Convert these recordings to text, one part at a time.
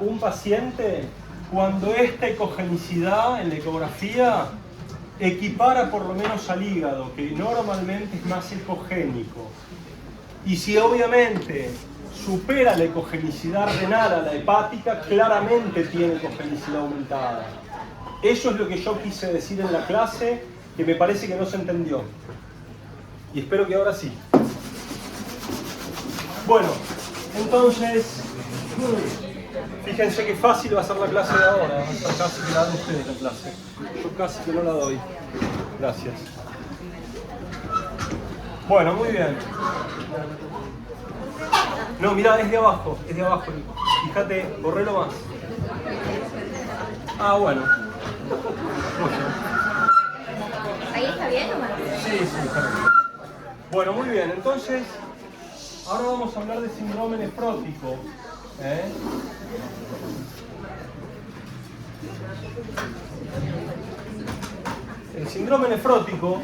un paciente cuando esta ecogenicidad en la ecografía equipara por lo menos al hígado, que normalmente es más ecogénico. Y si obviamente supera la ecogenicidad renal a la hepática, claramente tiene ecogenicidad aumentada. Eso es lo que yo quise decir en la clase, que me parece que no se entendió. Y espero que ahora sí. Bueno, entonces, fíjense qué fácil va a ser la clase de ahora. Casi que la dan ustedes la clase. Yo casi que no la doy. Gracias. Bueno, muy bien. No, mirá, es de abajo, Nico. Fíjate, borrélo más. Ah, bueno. ¿Ahí está bien o mal? Sí, está bien. Bueno, muy bien. Entonces, ahora vamos a hablar de síndrome nefrótico. El síndrome nefrótico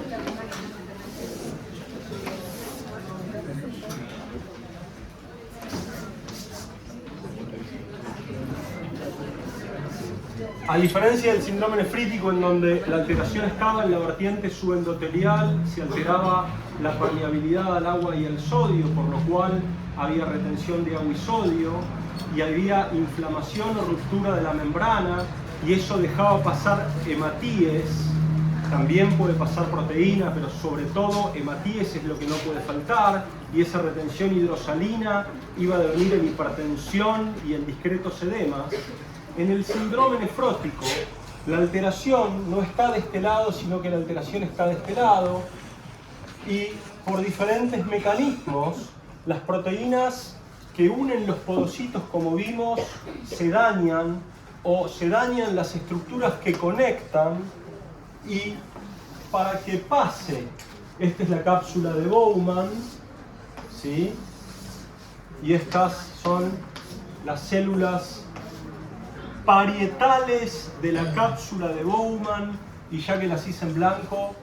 a diferencia del síndrome nefrítico, en donde la alteración estaba en la vertiente subendotelial, se alteraba la permeabilidad al agua y al sodio, por lo cual había retención de agua y sodio, y había inflamación o ruptura de la membrana, y eso dejaba pasar hematíes. También puede pasar proteína, pero sobre todo hematíes es lo que no puede faltar, y esa retención hidrosalina iba a devenir en hipertensión y en discretos edemas. En el síndrome nefrótico, la alteración no está de este lado, sino que la alteración está de este lado, y por diferentes mecanismos, las proteínas que unen los podocitos, como vimos, se dañan, o se dañan las estructuras que conectan, y para que pase, esta es la cápsula de Bowman, ¿sí? Y estas son las células parietales de la cápsula de Bowman, y ya que las hice en blanco,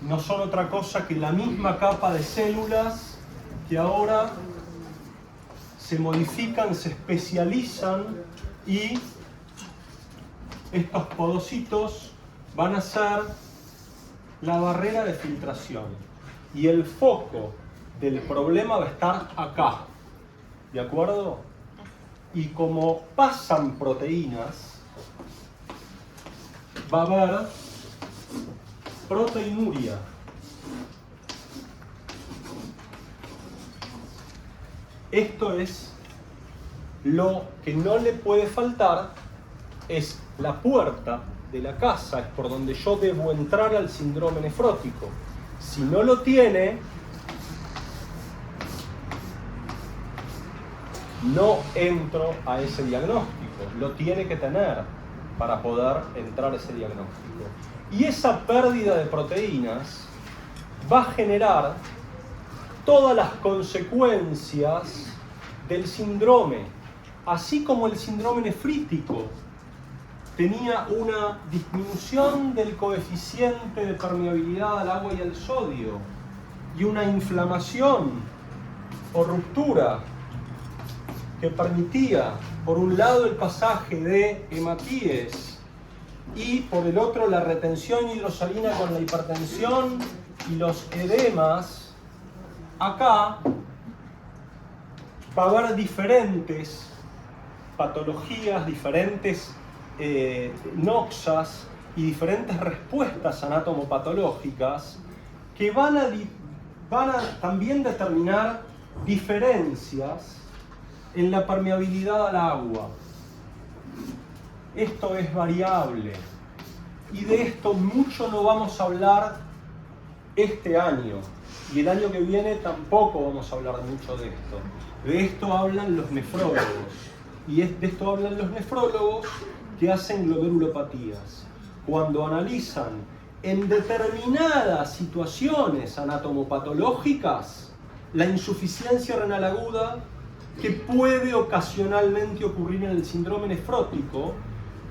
no son otra cosa que la misma capa de células que ahora se modifican, se especializan, y estos podocitos van a ser la barrera de filtración. Y el foco del problema va a estar acá, ¿de acuerdo? Y como pasan proteínas, va a haber proteinuria. Esto es lo que no le puede faltar, es la puerta de la casa, es por donde yo debo entrar al síndrome nefrótico. Si no lo tiene, no entro a ese diagnóstico. Lo tiene que tener para poder entrar a ese diagnóstico. Y esa pérdida de proteínas va a generar todas las consecuencias del síndrome. Así como el síndrome nefrítico tenía una disminución del coeficiente de permeabilidad al agua y al sodio, y una inflamación o ruptura que permitía, por un lado, el pasaje de hematíes y por el otro la retención hidrosalina con la hipertensión y los edemas, acá va a haber diferentes patologías, diferentes noxas y diferentes respuestas anatomopatológicas que van a también determinar diferencias en la permeabilidad al agua. Esto es variable, y de esto mucho no vamos a hablar este año, y el año que viene tampoco vamos a hablar mucho de esto. De esto hablan los nefrólogos, y de esto hablan los nefrólogos que hacen glomerulopatías. Cuando analizan en determinadas situaciones anatomopatológicas la insuficiencia renal aguda que puede ocasionalmente ocurrir en el síndrome nefrótico,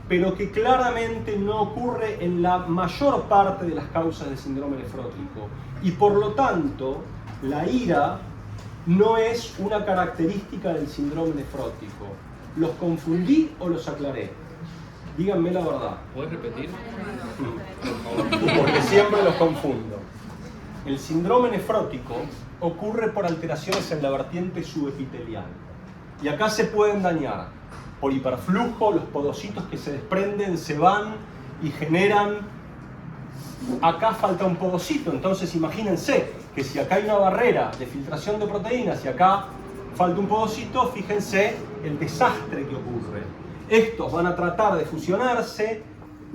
pero que claramente no ocurre en la mayor parte de las causas del síndrome nefrótico. Y por lo tanto, la ira no es una característica del síndrome nefrótico. ¿Los confundí o los aclaré? Díganme la verdad. ¿Puedes repetir? Porque siempre los confundo. El síndrome nefrótico ocurre por alteraciones en la vertiente subepitelial. Y acá se pueden dañar por hiperflujo, los podocitos que se desprenden, se van y generan... Acá falta un podocito, entonces imagínense que si acá hay una barrera de filtración de proteínas y acá falta un podocito, fíjense el desastre que ocurre. Estos van a tratar de fusionarse,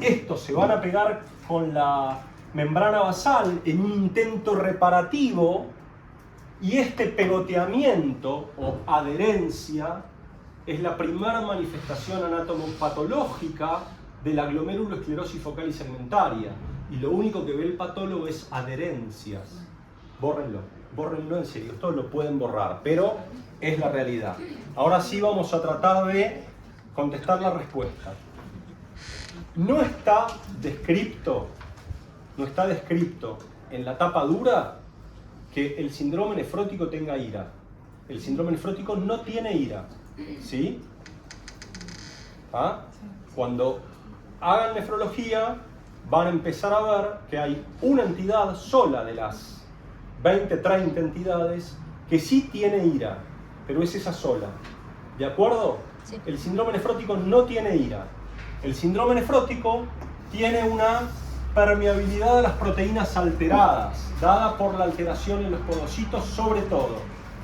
estos se van a pegar con la membrana basal en un intento reparativo, y este pegoteamiento o adherencia es la primera manifestación anatomopatológica de la glomerulosclerosis focal y segmentaria. Y lo único que ve el patólogo es adherencias. Bórrenlo en serio, esto lo pueden borrar, pero es la realidad. Ahora sí vamos a tratar de contestar la respuesta. No está descrito en la tapa dura que el síndrome nefrótico tenga ira. El síndrome nefrótico no tiene ira, ¿sí? ¿Ah? Cuando hagan nefrología van a empezar a ver que hay una entidad sola de las 20, 30 entidades que sí tiene ira, pero es esa sola. ¿De acuerdo? Sí. El síndrome nefrótico no tiene ira. El síndrome nefrótico tiene una permeabilidad de las proteínas alteradas, dada por la alteración en los podocitos sobre todo.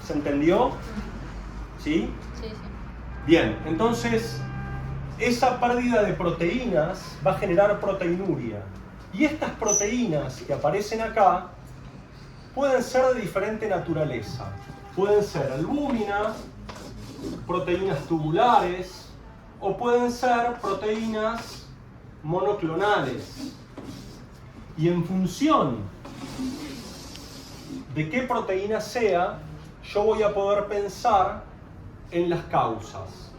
¿Se entendió? ¿Sí? Sí, sí. Bien, entonces esa pérdida de proteínas va a generar proteinuria. Y estas proteínas que aparecen acá pueden ser de diferente naturaleza. Pueden ser albúmina, proteínas tubulares, o pueden ser proteínas monoclonales. Y en función de qué proteína sea, yo voy a poder pensar en las causas.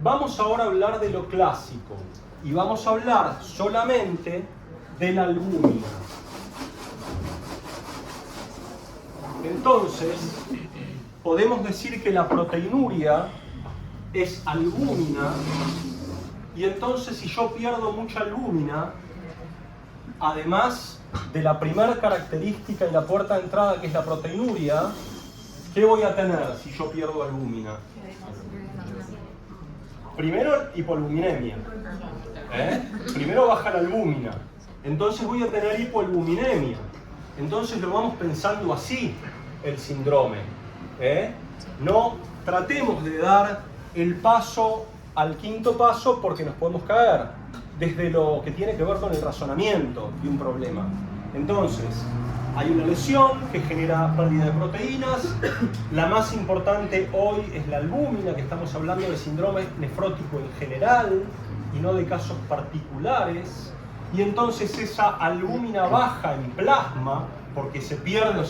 Vamos ahora a hablar de lo clásico y vamos a hablar solamente de la albúmina. Entonces, podemos decir que la proteinuria es albúmina, y entonces si yo pierdo mucha albúmina, además de la primera característica y la puerta de entrada que es la proteinuria, ¿qué voy a tener si yo pierdo albúmina? Primero hipoalbuminemia. Primero baja la albúmina. Entonces voy a tener hipoalbuminemia. Entonces lo vamos pensando así, el síndrome. No tratemos de dar el paso al quinto paso porque nos podemos caer desde lo que tiene que ver con el razonamiento de un problema. Entonces, hay una lesión que genera pérdida de proteínas. La más importante hoy es la albúmina, que estamos hablando de síndrome nefrótico en general y no de casos particulares. Y entonces esa albúmina baja en plasma, porque se pierde,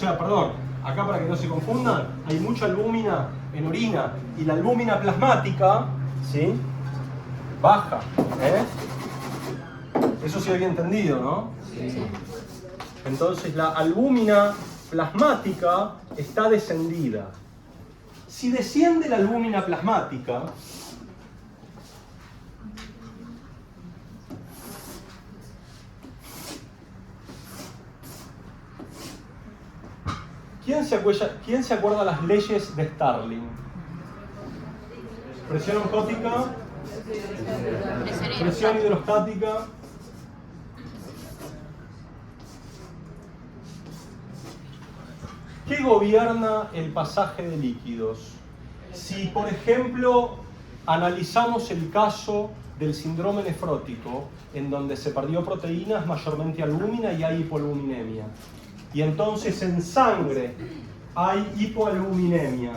acá para que no se confundan, hay mucha albúmina en orina y la albúmina plasmática, ¿sí?, baja. Eso sí había entendido, ¿no? Sí. Entonces la albúmina plasmática está descendida. Si desciende la albúmina plasmática, ¿quién se acuerda las leyes de Starling? Presión osmótica, presión hidrostática. ¿Qué gobierna el pasaje de líquidos? Si, por ejemplo, analizamos el caso del síndrome nefrótico, en donde se perdió proteínas, mayormente albúmina, y hay hipoalbuminemia. Y entonces en sangre hay hipoalbuminemia.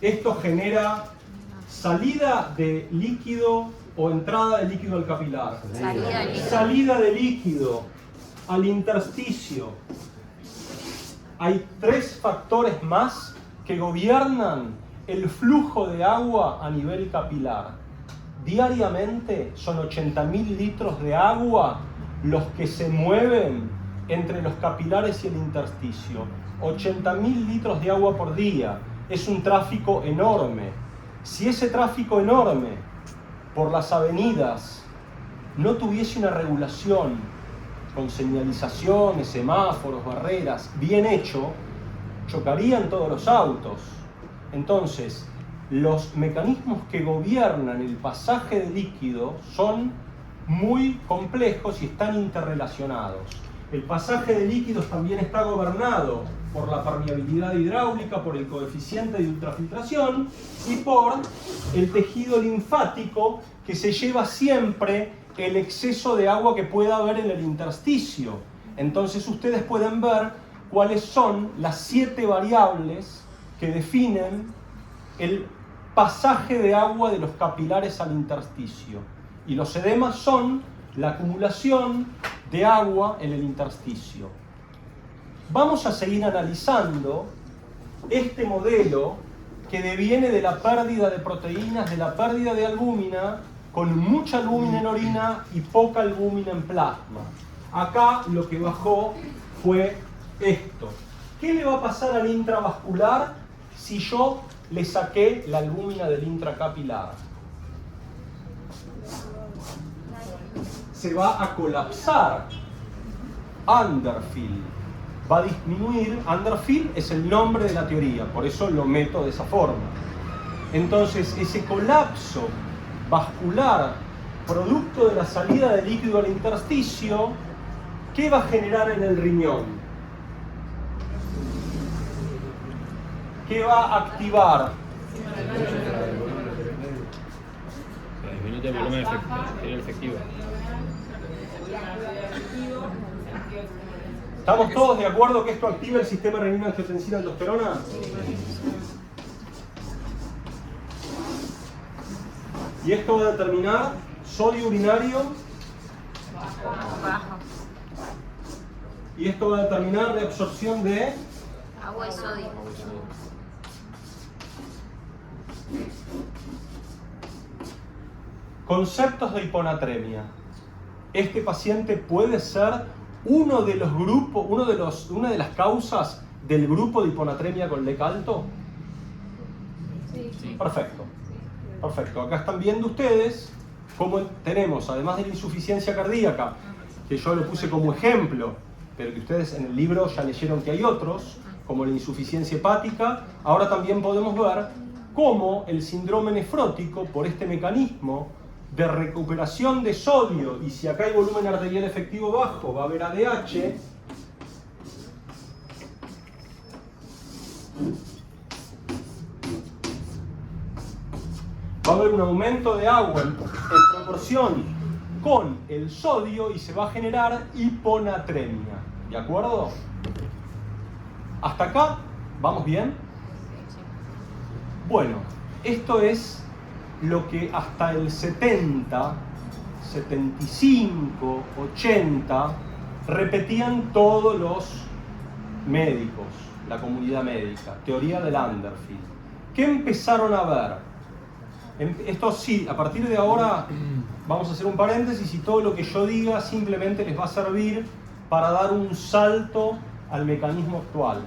Esto genera salida de líquido o entrada de líquido al capilar. Salida de líquido al intersticio. Hay 3 factores más que gobiernan el flujo de agua a nivel capilar. Diariamente son 80.000 litros de agua los que se mueven entre los capilares y el intersticio. 80.000 litros de agua por día. Es un tráfico enorme. Si ese tráfico enorme por las avenidas no tuviese una regulación con señalizaciones, semáforos, barreras, bien hecho, chocarían todos los autos. Entonces, los mecanismos que gobiernan el pasaje de líquido son muy complejos y están interrelacionados. El pasaje de líquidos también está gobernado por la permeabilidad hidráulica, por el coeficiente de ultrafiltración y por el tejido linfático que se lleva siempre el exceso de agua que pueda haber en el intersticio. Entonces ustedes pueden ver cuáles son las 7 variables que definen el pasaje de agua de los capilares al intersticio. Y los edemas son la acumulación de agua en el intersticio. Vamos a seguir analizando este modelo que deviene de la pérdida de proteínas, de la pérdida de albúmina, con mucha albúmina en orina y poca albúmina en plasma. Acá lo que bajó fue esto. ¿Qué le va a pasar al intravascular si yo le saqué la albúmina del intracapilar? Se va a colapsar. Underfill. Va a disminuir. Underfill es el nombre de la teoría, por eso lo meto de esa forma. Entonces, ese colapso vascular, producto de la salida de líquido al intersticio, ¿qué va a generar en el riñón? ¿Qué va a activar? Disminuye el volumen efectivo. ¿Estamos todos de acuerdo que esto activa el sistema renina-angiotensina-aldosterona? Y esto va a determinar sodio urinario. Bajo. Y esto va a determinar reabsorción de Agua y sodio. conceptos de hiponatremia. Este paciente puede ser uno de los grupos, una de las causas del grupo de hiponatremia con LEC alto. Sí. Perfecto. Perfecto. Acá están viendo ustedes cómo tenemos, además de la insuficiencia cardíaca, que yo lo puse como ejemplo, pero que ustedes en el libro ya leyeron que hay otros, como la insuficiencia hepática, ahora también podemos ver cómo el síndrome nefrótico, por este mecanismo de recuperación de sodio, y si acá hay volumen arterial efectivo bajo, va a haber ADH, va a haber un aumento de agua en proporción con el sodio y se va a generar hiponatremia. ¿De acuerdo? ¿Hasta acá? ¿Vamos bien? Bueno, esto es lo que hasta el 70, 75, 80 repetían todos los médicos, la comunidad médica, teoría del Underfill. ¿Qué empezaron a ver? Esto sí, a partir de ahora vamos a hacer un paréntesis y todo lo que yo diga simplemente les va a servir para dar un salto al mecanismo actual.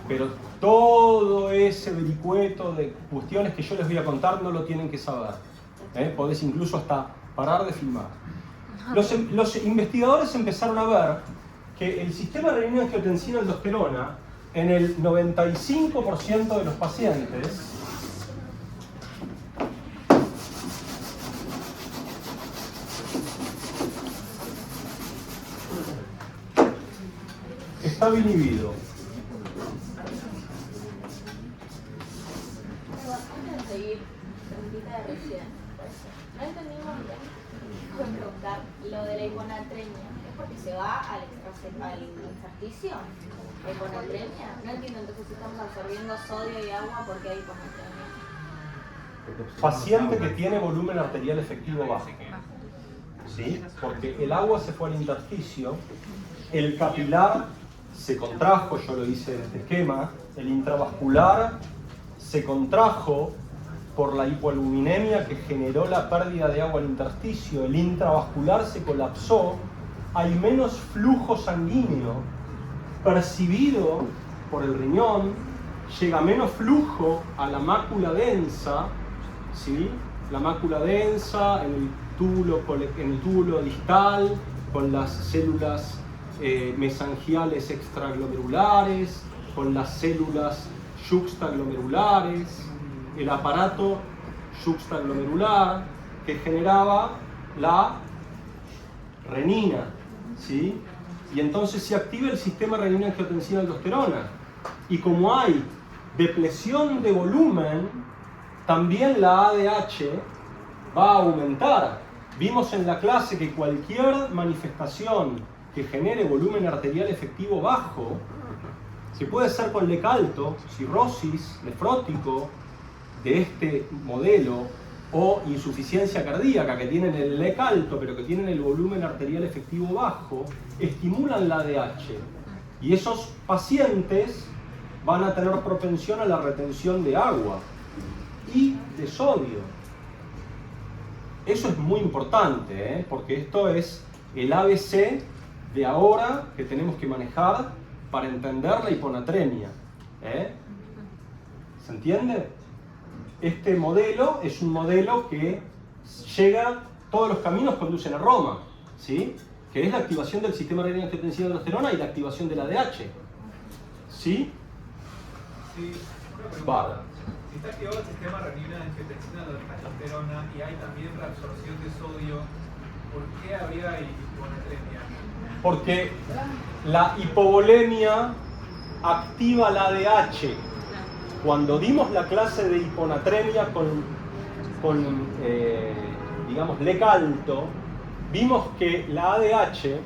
Pero todo ese vericueto de cuestiones que yo les voy a contar no lo tienen que saber. Podés incluso hasta parar de filmar. Los investigadores empezaron a ver que el sistema renina-angiotensina-aldosterona en el 95% de los pacientes estaba inhibido. Antes de seguir, preguntita de recién. No entendimos bien. Puedo preguntar, lo de la hiponatremia, ¿es porque se va al intersticio? ¿La hiponatremia? No entiendo entonces si estamos absorbiendo sodio y agua porque hay hiponatremia. Paciente que tiene volumen arterial efectivo bajo. ¿Sí? Porque el agua se fue al intersticio, el capilar se contrajo, yo lo hice en este esquema, el intravascular se contrajo por la hipoalbuminemia que generó la pérdida de agua al intersticio, el intravascular se colapsó, hay menos flujo sanguíneo percibido por el riñón, llega menos flujo a la mácula densa, ¿sí? La mácula densa en el túbulo distal, con las células mesangiales extraglomerulares, con las células yuxtaglomerulares, el aparato yuxtaglomerular que generaba la renina, ¿sí? Y entonces se activa el sistema renina-angiotensina-aldosterona. Y como hay depresión de volumen, también la ADH va a aumentar. Vimos en la clase que cualquier manifestación que genere volumen arterial efectivo bajo, que puede ser con LEC alto, cirrosis, nefrótico, de este modelo, o insuficiencia cardíaca, que tienen el LEC alto, pero que tienen el volumen arterial efectivo bajo, estimulan la ADH. Y esos pacientes van a tener propensión a la retención de agua y de sodio. Eso es muy importante, porque esto es el ABC de ahora que tenemos que manejar para entender la hiponatremia. ¿Se entiende? Este modelo es un modelo que llega, todos los caminos conducen a Roma, ¿sí? Que es la activación del sistema renina-angiotensina-aldosterona y la activación de la ADH. ¿Sí? Sí, una pregunta. Vale. Si está activado el sistema renina-angiotensina-aldosterona y hay también reabsorción de sodio, ¿por qué habría hiponatremia? Porque la hipovolemia activa la ADH. Cuando dimos la clase de hiponatremia con digamos, LEC alto, vimos que la ADH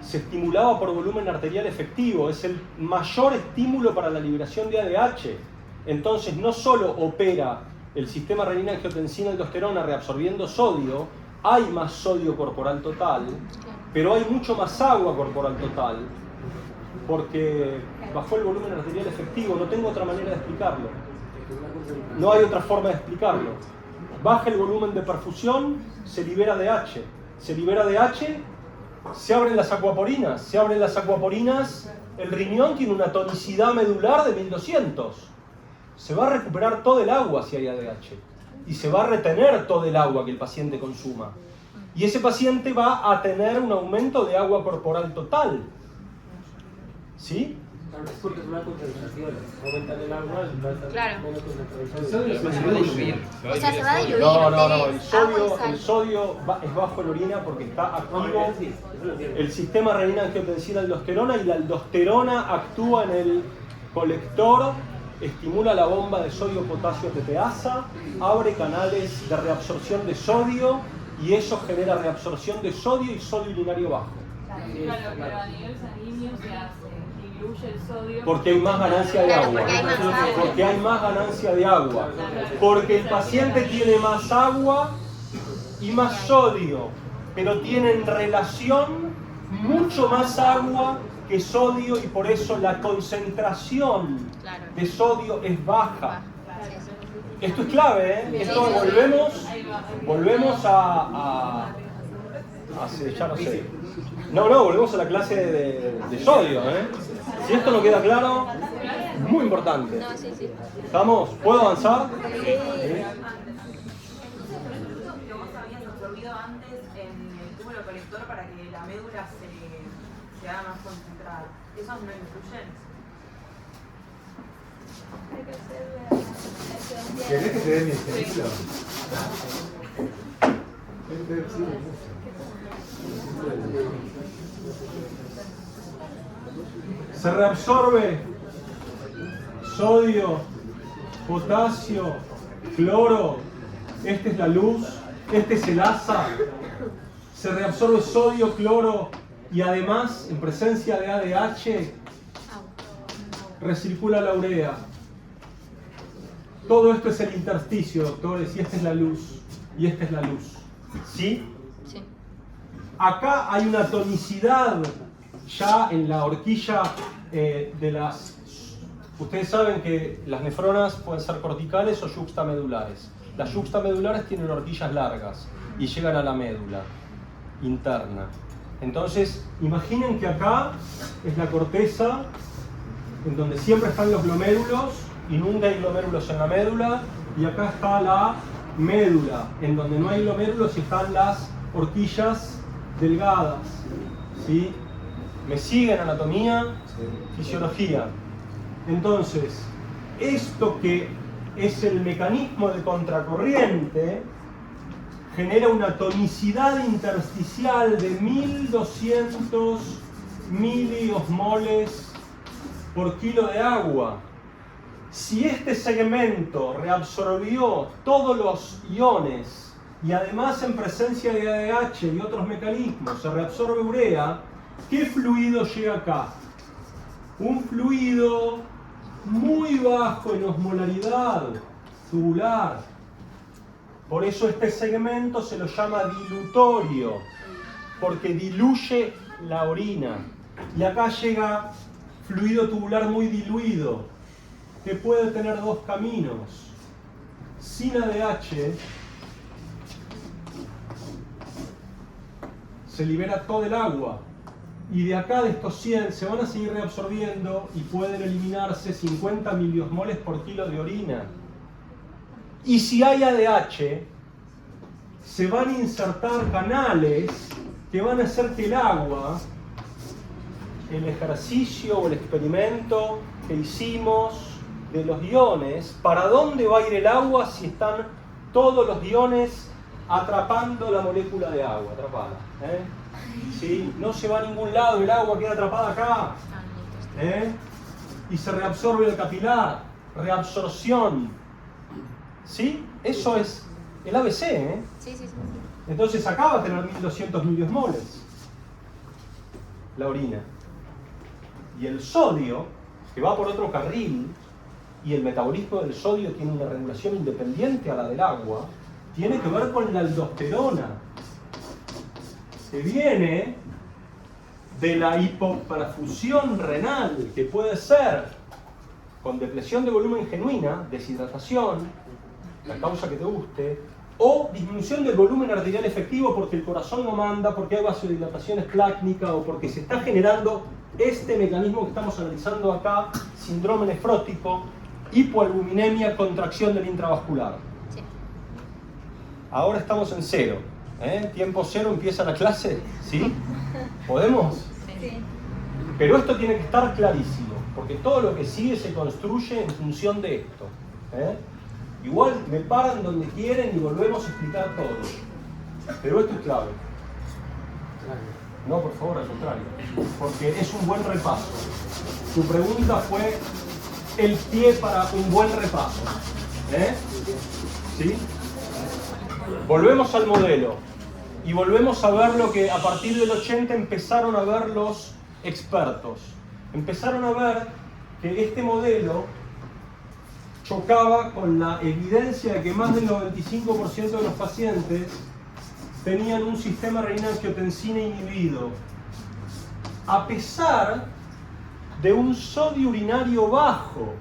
se estimulaba por volumen arterial efectivo. Es el mayor estímulo para la liberación de ADH. Entonces no solo opera el sistema renina-angiotensina-aldosterona reabsorbiendo sodio, hay más sodio corporal total, pero hay mucho más agua corporal total, porque bajó el volumen arterial efectivo. No tengo otra manera de explicarlo. No hay otra forma de explicarlo. Baja el volumen de perfusión, se libera ADH. Se libera ADH, se abren las acuaporinas. Se abren las acuaporinas, el riñón tiene una tonicidad medular de 1200. Se va a recuperar todo el agua si hay ADH. Y se va a retener todo el agua que el paciente consuma. Y ese paciente va a tener un aumento de agua corporal total. ¿Sí? Es porque es una concentración. Aumentan el agua, Claro. menos concentración. Se va a diluir. O sea, se va a diluir. No. Tenés agua y sal. El sodio es bajo en orina porque está activo el sistema renina-angiotensina-aldosterona, y la aldosterona actúa en el colector, estimula la bomba de sodio-potasio teteasa, abre canales de reabsorción de sodio y eso genera reabsorción de sodio y sodio urinario bajo. Claro, pero a nivel sanguíneo se hace, diluye el sodio. Porque hay más ganancia de Claro, agua. porque hay más agua. Porque hay más ganancia de agua. Porque el paciente tiene más agua y más sodio, pero tienen relación mucho más agua que sodio, y por eso la concentración de sodio es baja. Esto es clave, ¿eh? Esto volvemos a ya no sé. No, volvemos a la clase de sodio, ¿eh? Si esto no queda claro, muy importante. No, sí. ¿Estamos? ¿Puedo avanzar? Lo que vos habías absorbido antes en el túbulo colector para que la médula se haga más concentrada, ¿esos no influyen? ¿Querés que te dé mi ejemplo? Se reabsorbe sodio, potasio, cloro. Esta es la luz, este es el asa. Se reabsorbe sodio, cloro y además, en presencia de ADH, recircula la urea. Todo esto es el intersticio, doctores, y esta es la luz, y esta es la luz. ¿Sí? Sí. Acá hay una tonicidad ya en la horquilla de las... Ustedes saben que las nefronas pueden ser corticales o yuxtamedulares. Las yuxtamedulares tienen horquillas largas y llegan a la médula interna. Entonces, imaginen que acá es la corteza, en donde siempre están los glomérulos, y nunca hay glomérulos en la médula, y acá está la médula, en donde no hay glomérulos y están las horquillas delgadas. ¿Sí? ¿Me siguen anatomía? Fisiología. Entonces, esto que es el mecanismo de contracorriente genera una tonicidad intersticial de 1200 miliosmoles por kilo de agua. Si este segmento reabsorbió todos los iones y además en presencia de ADH y otros mecanismos se reabsorbe urea, ¿qué fluido llega acá? Un fluido muy bajo en osmolaridad, tubular. Por eso este segmento se lo llama dilutorio, porque diluye la orina. Y acá llega fluido tubular muy diluido, que puede tener dos caminos. Sin ADH se libera todo el agua. Y de acá, de estos 100, se van a seguir reabsorbiendo y pueden eliminarse 50 miliosmoles por kilo de orina. Y si hay ADH, se van a insertar canales que van a hacer que el agua, el ejercicio o el experimento que hicimos de los iones, ¿para dónde va a ir el agua si están todos los iones atrapando la molécula de agua? Atrapada. ¿Sí? No se va a ningún lado, el agua queda atrapada acá. Y se reabsorbe el capilar. Reabsorción. ¿Sí? Eso es el ABC. Sí, sí, sí. Entonces acá va a tener 1200 miliosmoles la orina. Y el sodio, que va por otro carril, y el metabolismo del sodio tiene una regulación independiente a la del agua, tiene que ver con la aldosterona, que viene de la hipoperfusión renal, que puede ser con depresión de volumen genuina, deshidratación, la causa que te guste, o disminución del volumen arterial efectivo porque el corazón no manda, porque hay vasodilatación esplácnica o porque se está generando este mecanismo que estamos analizando acá, síndrome nefrótico, hipoalbuminemia, contracción del intravascular. Sí. Ahora estamos en cero. Tiempo cero, empieza la clase, ¿sí? ¿Podemos? Sí. Pero esto tiene que estar clarísimo, porque todo lo que sigue se construye en función de esto. Igual me paran donde quieren y volvemos a explicar todo. Pero esto es clave. No, por favor, al contrario. Porque es un buen repaso. Tu pregunta fue el pie para un buen repaso. ¿Sí? Volvemos al modelo. Y volvemos a ver lo que a partir del 80 empezaron a ver los expertos. Empezaron a ver que este modelo chocaba con la evidencia de que más del 95% de los pacientes tenían un sistema renina-angiotensina inhibido, a pesar de un sodio urinario bajo,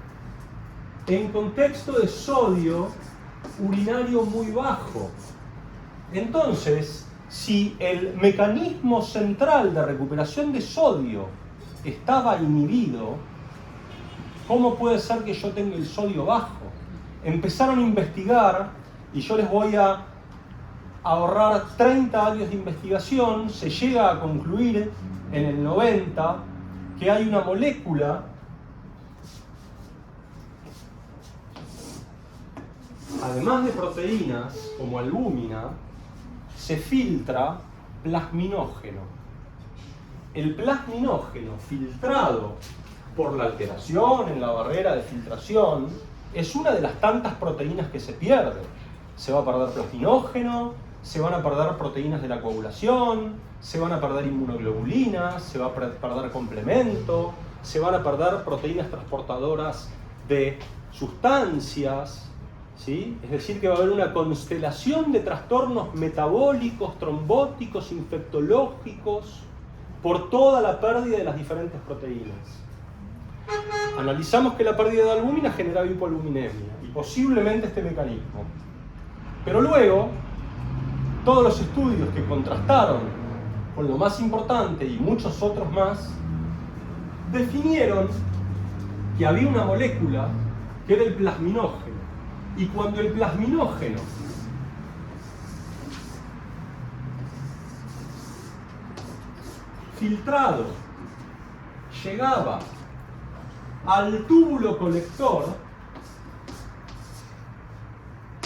en contexto de sodio urinario muy bajo. Entonces, si el mecanismo central de recuperación de sodio estaba inhibido, ¿cómo puede ser que yo tenga el sodio bajo? Empezaron a investigar, y yo les voy a ahorrar 30 años de investigación. Se llega a concluir en el 90 que hay una molécula además de proteínas como albúmina, se filtra plasminógeno. El plasminógeno filtrado por la alteración en la barrera de filtración es una de las tantas proteínas que se pierde. Se va a perder plasminógeno, se van a perder proteínas de la coagulación, se van a perder inmunoglobulinas, se va a perder complemento, se van a perder proteínas transportadoras de sustancias, ¿sí? Es decir, que va a haber una constelación de trastornos metabólicos, trombóticos, infectológicos, por toda la pérdida de las diferentes proteínas. Analizamos que la pérdida de albúmina generaba hipoalbuminemia y posiblemente este mecanismo. Pero luego, todos los estudios que contrastaron con lo más importante y muchos otros más, definieron que había una molécula que era el plasminógeno. Y cuando el plasminógeno filtrado llegaba al túbulo colector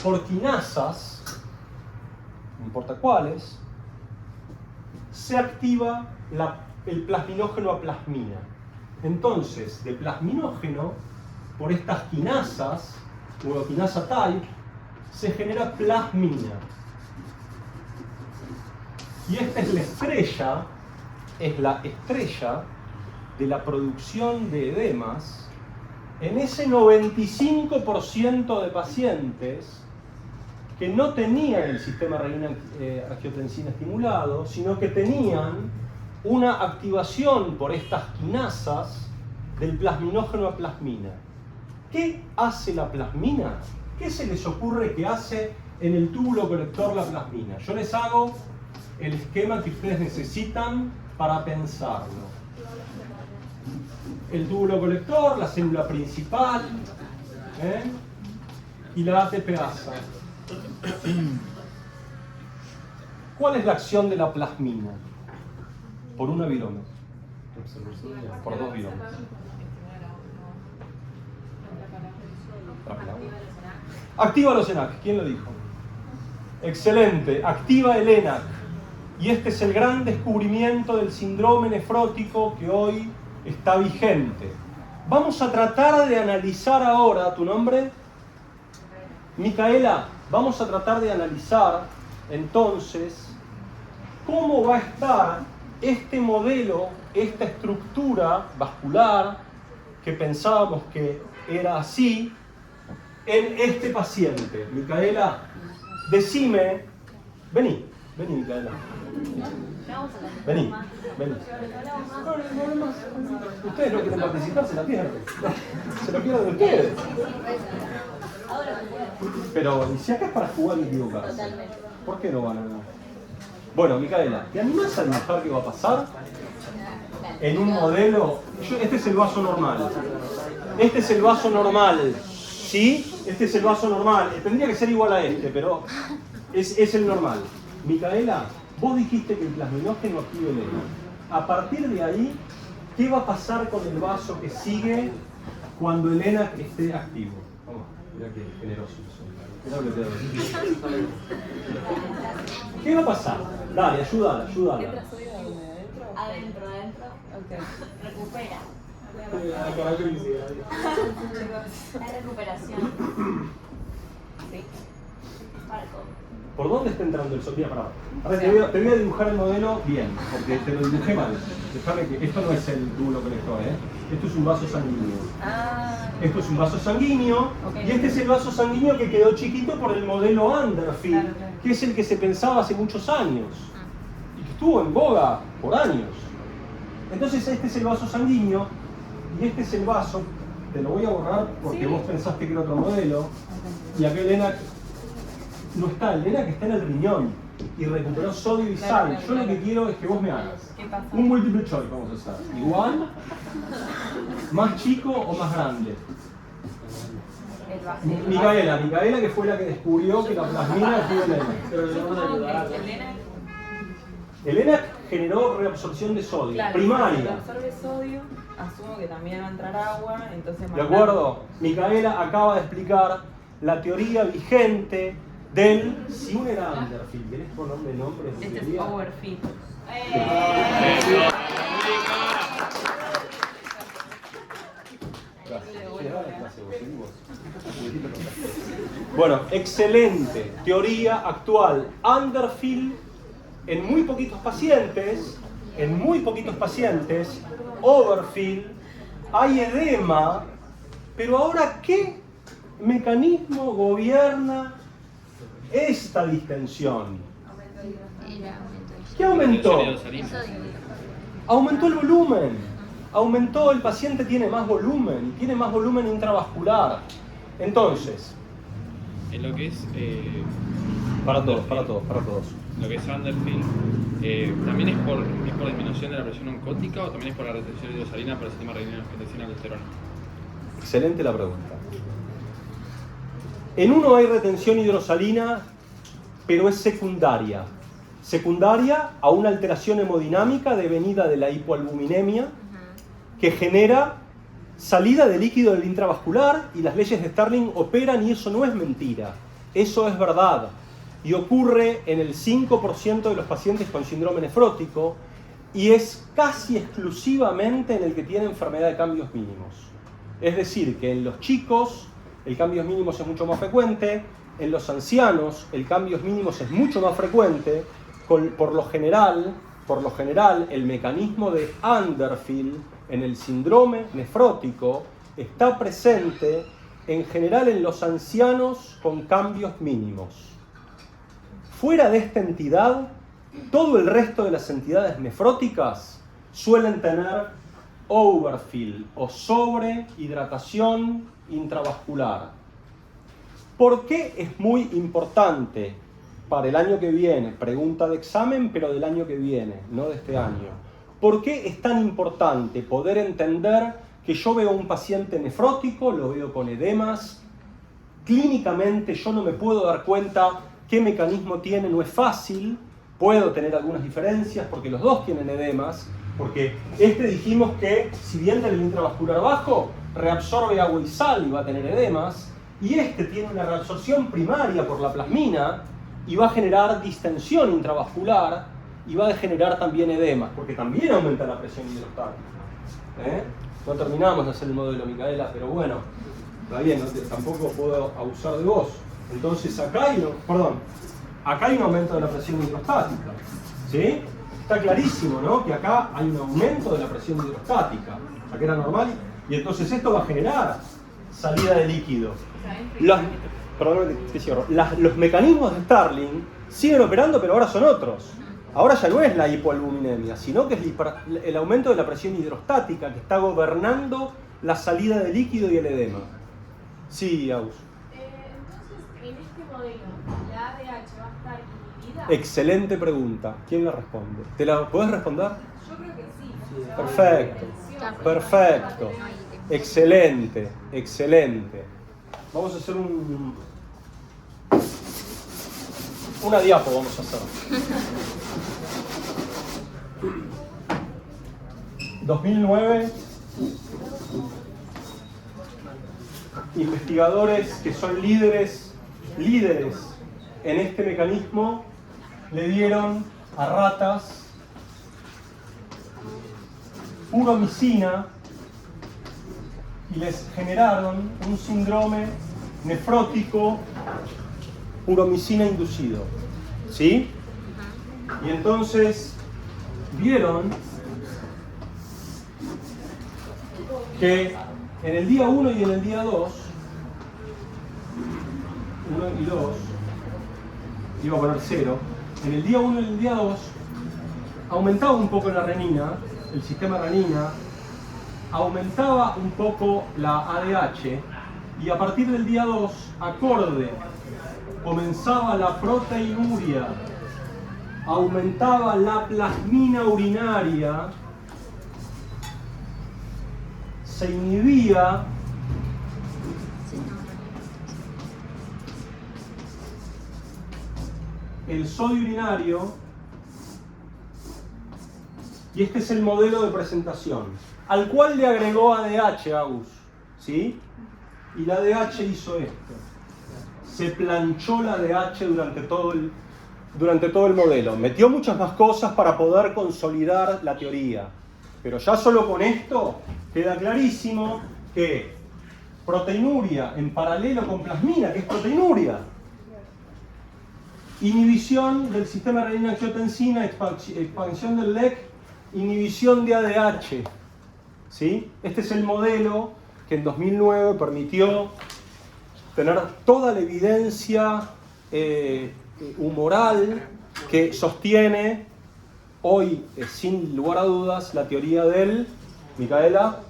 por quinasas, no importa cuáles, se activa el plasminógeno a plasmina. Entonces, de plasminógeno, por estas quinasas, o quinasa type, se genera plasmina. Y esta es la estrella de la producción de edemas en ese 95% de pacientes que no tenían el sistema renina-angiotensina estimulado, sino que tenían una activación por estas quinasas del plasminógeno a plasmina. ¿Qué hace la plasmina? ¿Qué se les ocurre que hace en el túbulo colector la plasmina? Yo les hago el esquema que ustedes necesitan para pensarlo. El túbulo colector, la célula principal, y la ATPasa. ¿Cuál es la acción de la plasmina? Por una viroma. Por dos viromas. Activa los ENaC. ¿Quién lo dijo? Excelente. Activa el ENaC. Y este es el gran descubrimiento del síndrome nefrótico que hoy está vigente. Vamos a tratar de analizar ahora, ¿tu nombre? Micaela. Vamos a tratar de analizar entonces cómo va a estar este modelo, esta estructura vascular que pensábamos que era así en este paciente. Micaela, decime, vení Micaela. Vení. Ustedes no quieren participar, se la pierden. Se la pierden ustedes. Pero si acá es para jugar y equivocarse, ¿por qué no van a ganar? Bueno, Micaela, ¿te animás a dibujar qué va a pasar? En un modelo... Este es el vaso normal. Este es el vaso normal. ¿Sí? Este es el vaso normal. Tendría que ser igual a este, pero es el normal. Micaela, vos dijiste que el plasminógeno activa el ENaC. A partir de ahí, ¿qué va a pasar con el vaso que sigue cuando el ENaC esté activo? Vamos, mirá qué generoso soy. Mirá lo que te doy. ¿Qué va a pasar? Dale, ayúdala. Adentro. Recupera. La recuperación. Sí. Marco. ¿Por dónde está entrando el sol? Mira, pará. Ahora te voy a dibujar el modelo bien, porque te lo dibujé mal. Déjame que esto no es el túbulo colector, Esto es un vaso sanguíneo. Esto es un vaso sanguíneo, y este es el vaso sanguíneo que quedó chiquito por el modelo Underfield, que es el que se pensaba hace muchos años, y que estuvo en boga por años. Entonces este es el vaso sanguíneo, y este es el vaso, te lo voy a borrar porque vos pensaste que era otro modelo, y aquel ENaC no está, el ENaC está en el riñón y recuperó sodio y sal. Yo lo que quiero es que vos me hagas un multiple choice, vamos a hacer. Igual, más chico o más grande. Micaela que fue la que descubrió que la plasmina activa el ENaC. El ENaC generó reabsorción de sodio, Claro, primaria. si absorbe sodio, asumo que también va a entrar agua, entonces... ¿De acuerdo? Micaela acaba de explicar la teoría vigente del... Si uno era Underfield, ¿querés ponerle el nombre? Este es Overfield. Bueno, excelente. Teoría actual. Underfield en muy poquitos pacientes, Overfield, hay edema, pero ahora ¿qué mecanismo gobierna esta distensión? ¿Qué aumentó? Aumentó el volumen, el paciente tiene más volumen intravascular. Entonces, En lo que es para todos. lo que es Underfield, ¿también es por disminución de la presión oncótica o también es por la retención de hidrosalina por el sistema renina-angiotensina aldosterona? Excelente la pregunta. En uno hay retención hidrosalina, pero es secundaria. secundaria a una alteración hemodinámica devenida de la hipoalbuminemia que genera salida de líquido del intravascular, y las leyes de Starling operan, y eso no es mentira, eso es verdad. Y ocurre en el 5% de los pacientes con síndrome nefrótico, y es casi exclusivamente en el que tiene enfermedad de cambios mínimos. Es decir, que en los chicos el cambios mínimos es mucho más frecuente, en los ancianos el cambios mínimos es mucho más frecuente. Por lo general, el mecanismo de Underfield en el síndrome nefrótico está presente en general en los ancianos con cambios mínimos. Fuera de esta entidad, todo el resto de las entidades nefróticas suelen tener overfill o sobrehidratación intravascular. ¿Por qué es muy importante para el año que viene? Pregunta de examen, pero del año que viene, no de este año. ¿Por qué es tan importante poder entender que yo veo a un paciente nefrótico, lo veo con edemas? Clínicamente yo no me puedo dar cuenta qué mecanismo tiene, no es fácil. Puedo tener algunas diferencias porque los dos tienen edemas, porque dijimos que si bien tiene el intravascular bajo, reabsorbe agua y sal y va a tener edemas, y tiene una reabsorción primaria por la plasmina y va a generar distensión intravascular y va a generar también edemas, porque también aumenta la presión hidrostática. No terminamos de hacer el modelo, Micaela, pero bueno, está bien, tampoco puedo abusar de vos. Entonces acá hay un aumento de la presión hidrostática, ¿sí? Está clarísimo, ¿no? Que acá hay un aumento de la presión hidrostática, acá era normal, y entonces esto va a generar salida de líquido. Los mecanismos de Starling siguen operando, pero ahora son otros. Ahora ya no es la hipoalbuminemia, sino que es el aumento de la presión hidrostática que está gobernando la salida de líquido y el edema. Sí, Aus. Entonces, en este modelo, ¿la ADH va a estar inhibida? Excelente pregunta. ¿Quién la responde? ¿Te la podés responder? Yo creo que sí. Perfecto. Perfecto. Excelente. Excelente. Vamos a hacer una diapo, vamos a hacer. 2009, investigadores que son líderes en este mecanismo le dieron a ratas puromicina y les generaron un síndrome nefrótico puromicina inducido, ¿sí? Y entonces vieron que en el día 1 y en el día 2, 1 y 2, iba a poner 0, en el día 1 y el día 2 aumentaba un poco la renina, el sistema renina, aumentaba un poco la ADH, y a partir del día 2, acorde, comenzaba la proteinuria, aumentaba la plasmina urinaria, se inhibía el sodio urinario, y este es el modelo de presentación, al cual le agregó ADH, Agus, ¿sí? Y la ADH hizo esto. Se planchó la ADH durante todo el modelo. Metió muchas más cosas para poder consolidar la teoría. Pero ya solo con esto queda clarísimo que proteinuria en paralelo con plasmina, que es proteinuria. Inhibición del sistema renina-angiotensina, expansión del LEC, inhibición de ADH. ¿Sí? Este es el modelo que en 2009 permitió tener toda la evidencia humoral que sostiene hoy, sin lugar a dudas, la teoría del... ¿Micaela?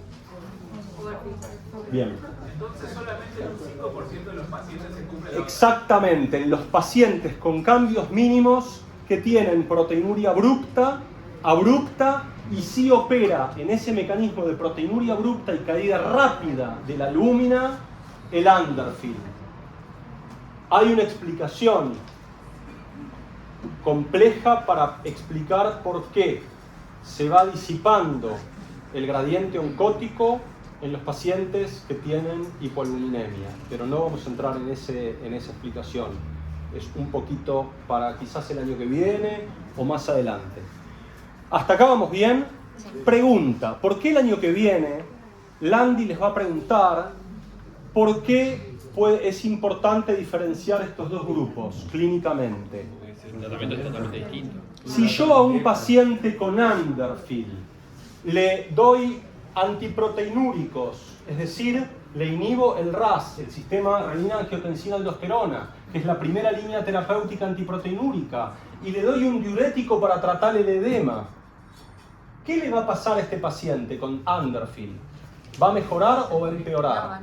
Bien. Entonces solamente el 5% de los pacientes se cumple la... Exactamente, en los pacientes con cambios mínimos que tienen proteinuria abrupta, y sí opera en ese mecanismo de proteinuria abrupta y caída rápida de la lúmina el Underfield. Hay una explicación compleja para explicar por qué se va disipando el gradiente oncótico en los pacientes que tienen hipoalbuminemia, pero no vamos a entrar en esa explicación. Es un poquito para quizás el año que viene o más adelante. ¿Hasta acá vamos bien? Pregunta, ¿por qué el año que viene Landi les va a preguntar por qué es importante diferenciar estos dos grupos clínicamente? El tratamiento es totalmente distinto. Si yo a un paciente con Underfield le doy antiproteinúricos, es decir, le inhibo el RAS, el sistema renina-angiotensina-aldosterona, que es la primera línea terapéutica antiproteinúrica, y le doy un diurético para tratar el edema, ¿qué le va a pasar a este paciente con Underfield? ¿Va a mejorar o va a empeorar?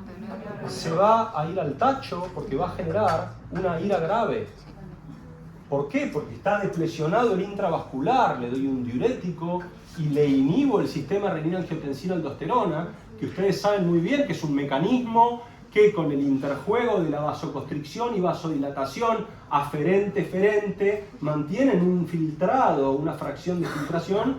Se va a ir al tacho porque va a generar una ira grave. ¿Por qué? Porque está deplesionado el intravascular, le doy un diurético y le inhibo el sistema renina-angiotensina-aldosterona, que ustedes saben muy bien que es un mecanismo que con el interjuego de la vasoconstricción y vasodilatación aferente-ferente mantienen un filtrado, una fracción de filtración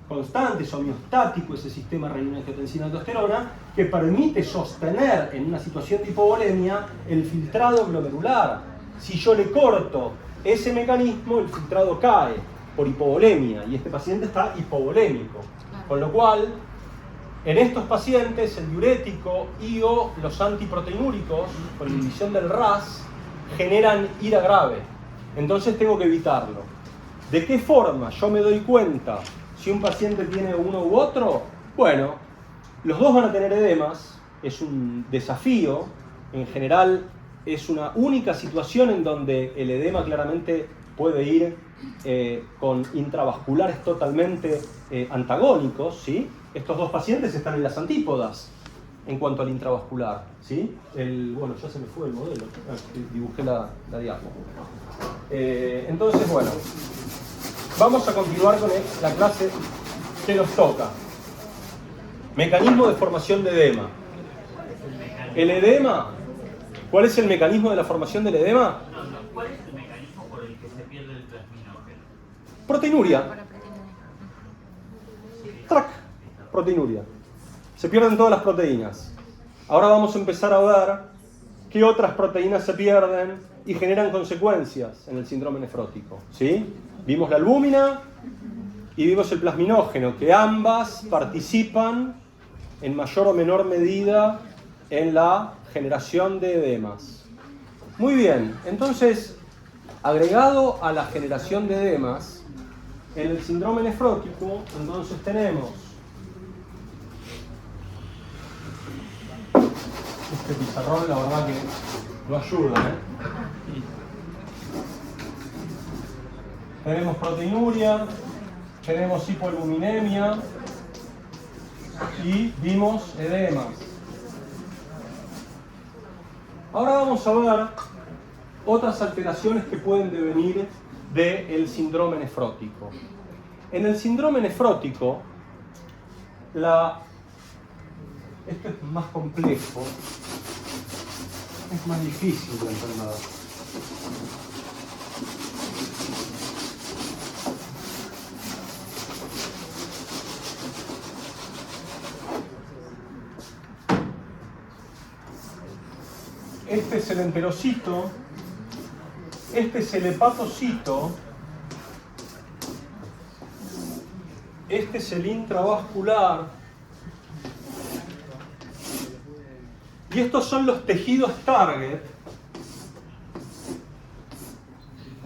constante, es homeostático ese sistema renina-angiotensina-aldosterona, que permite sostener en una situación de hipovolemia el filtrado glomerular. Si yo le corto ese mecanismo, el filtrado cae por hipovolemia y este paciente está hipovolémico. Con lo cual, en estos pacientes, el diurético y o los antiproteinúricos, con inhibición del RAS, generan ira grave. Entonces tengo que evitarlo. ¿De qué forma yo me doy cuenta si un paciente tiene uno u otro? Bueno, los dos van a tener edemas, es un desafío. En general, es una única situación en donde el edema claramente puede ir con intravasculares totalmente antagónicos, ¿sí? Estos dos pacientes están en las antípodas en cuanto al intravascular, ¿sí? Bueno, ya se me fue el modelo, dibujé la diapo. Entonces, bueno, vamos a continuar con la clase que nos toca. Mecanismo de formación de edema. El edema, ¿cuál es el mecanismo de la formación del edema? ¿Cuál es el mecanismo por el que se pierde el plasminógeno? Proteinuria. ¡Trac! Proteinuria. Se pierden todas las proteínas. Ahora vamos a empezar a ver qué otras proteínas se pierden y generan consecuencias en el síndrome nefrótico, ¿sí? Vimos la albúmina y vimos el plasminógeno, que ambas participan en mayor o menor medida en la generación de edemas. Muy bien, entonces, agregado a la generación de edemas, en el síndrome nefrótico, entonces tenemos este pizarrón, la verdad que no ayuda, Tenemos proteinuria, tenemos hipoalbuminemia y vimos edemas. Ahora vamos a ver otras alteraciones que pueden devenir del síndrome nefrótico. En el síndrome nefrótico, esto es más complejo, es más difícil la enfermedad. Este es el enterocito, este es el hepatocito, este es el intravascular, y estos son los tejidos target.